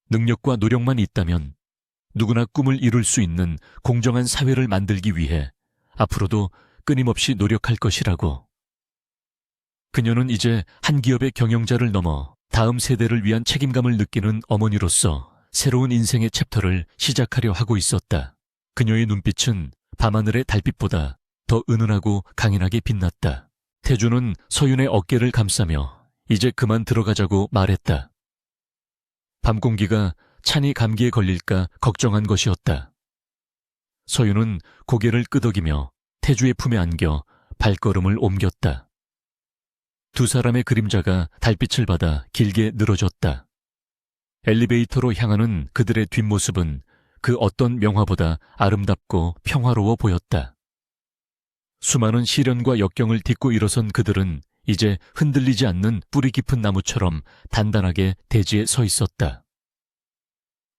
능력과 노력만 있다면 누구나 꿈을 이룰 수 있는 공정한 사회를 만들기 위해 앞으로도 끊임없이 노력할 것이라고. 그녀는 이제 한 기업의 경영자를 넘어 다음 세대를 위한 책임감을 느끼는 어머니로서 새로운 인생의 챕터를 시작하려 하고 있었다. 그녀의 눈빛은 밤하늘의 달빛보다 더 은은하고 강인하게 빛났다. 태주는 서윤의 어깨를 감싸며 이제 그만 들어가자고 말했다. 밤 공기가 찬이 감기에 걸릴까 걱정한 것이었다. 서윤은 고개를 끄덕이며 태주의 품에 안겨 발걸음을 옮겼다. 두 사람의 그림자가 달빛을 받아 길게 늘어졌다. 엘리베이터로 향하는 그들의 뒷모습은 그 어떤 명화보다 아름답고 평화로워 보였다. 수많은 시련과 역경을 딛고 일어선 그들은 이제 흔들리지 않는 뿌리 깊은 나무처럼 단단하게 대지에 서 있었다.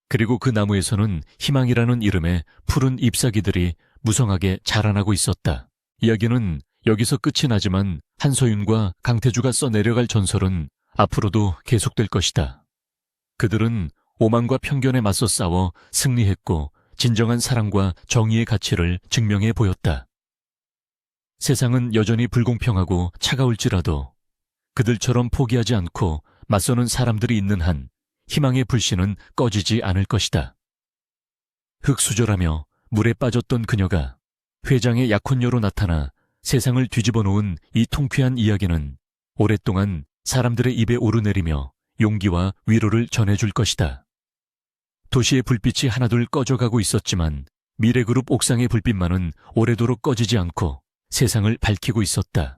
그리고 그 나무에서는 희망이라는 이름의 푸른 잎사귀들이 무성하게 자라나고 있었다. 이야기는 여기서 끝이 나지만 한서윤과 강태주가 써내려갈 전설은 앞으로도 계속될 것이다. 그들은 오만과 편견에 맞서 싸워 승리했고 진정한 사랑과 정의의 가치를 증명해 보였다. 세상은 여전히 불공평하고 차가울지라도 그들처럼 포기하지 않고 맞서는 사람들이 있는 한 희망의 불씨는 꺼지지 않을 것이다. 흙수저라며 물에 빠졌던 그녀가 회장의 약혼녀로 나타나 세상을 뒤집어 놓은 이 통쾌한 이야기는 오랫동안 사람들의 입에 오르내리며 용기와 위로를 전해줄 것이다. 도시의 불빛이 하나둘 꺼져가고 있었지만 미래그룹 옥상의 불빛만은 오래도록 꺼지지 않고 세상을 밝히고 있었다.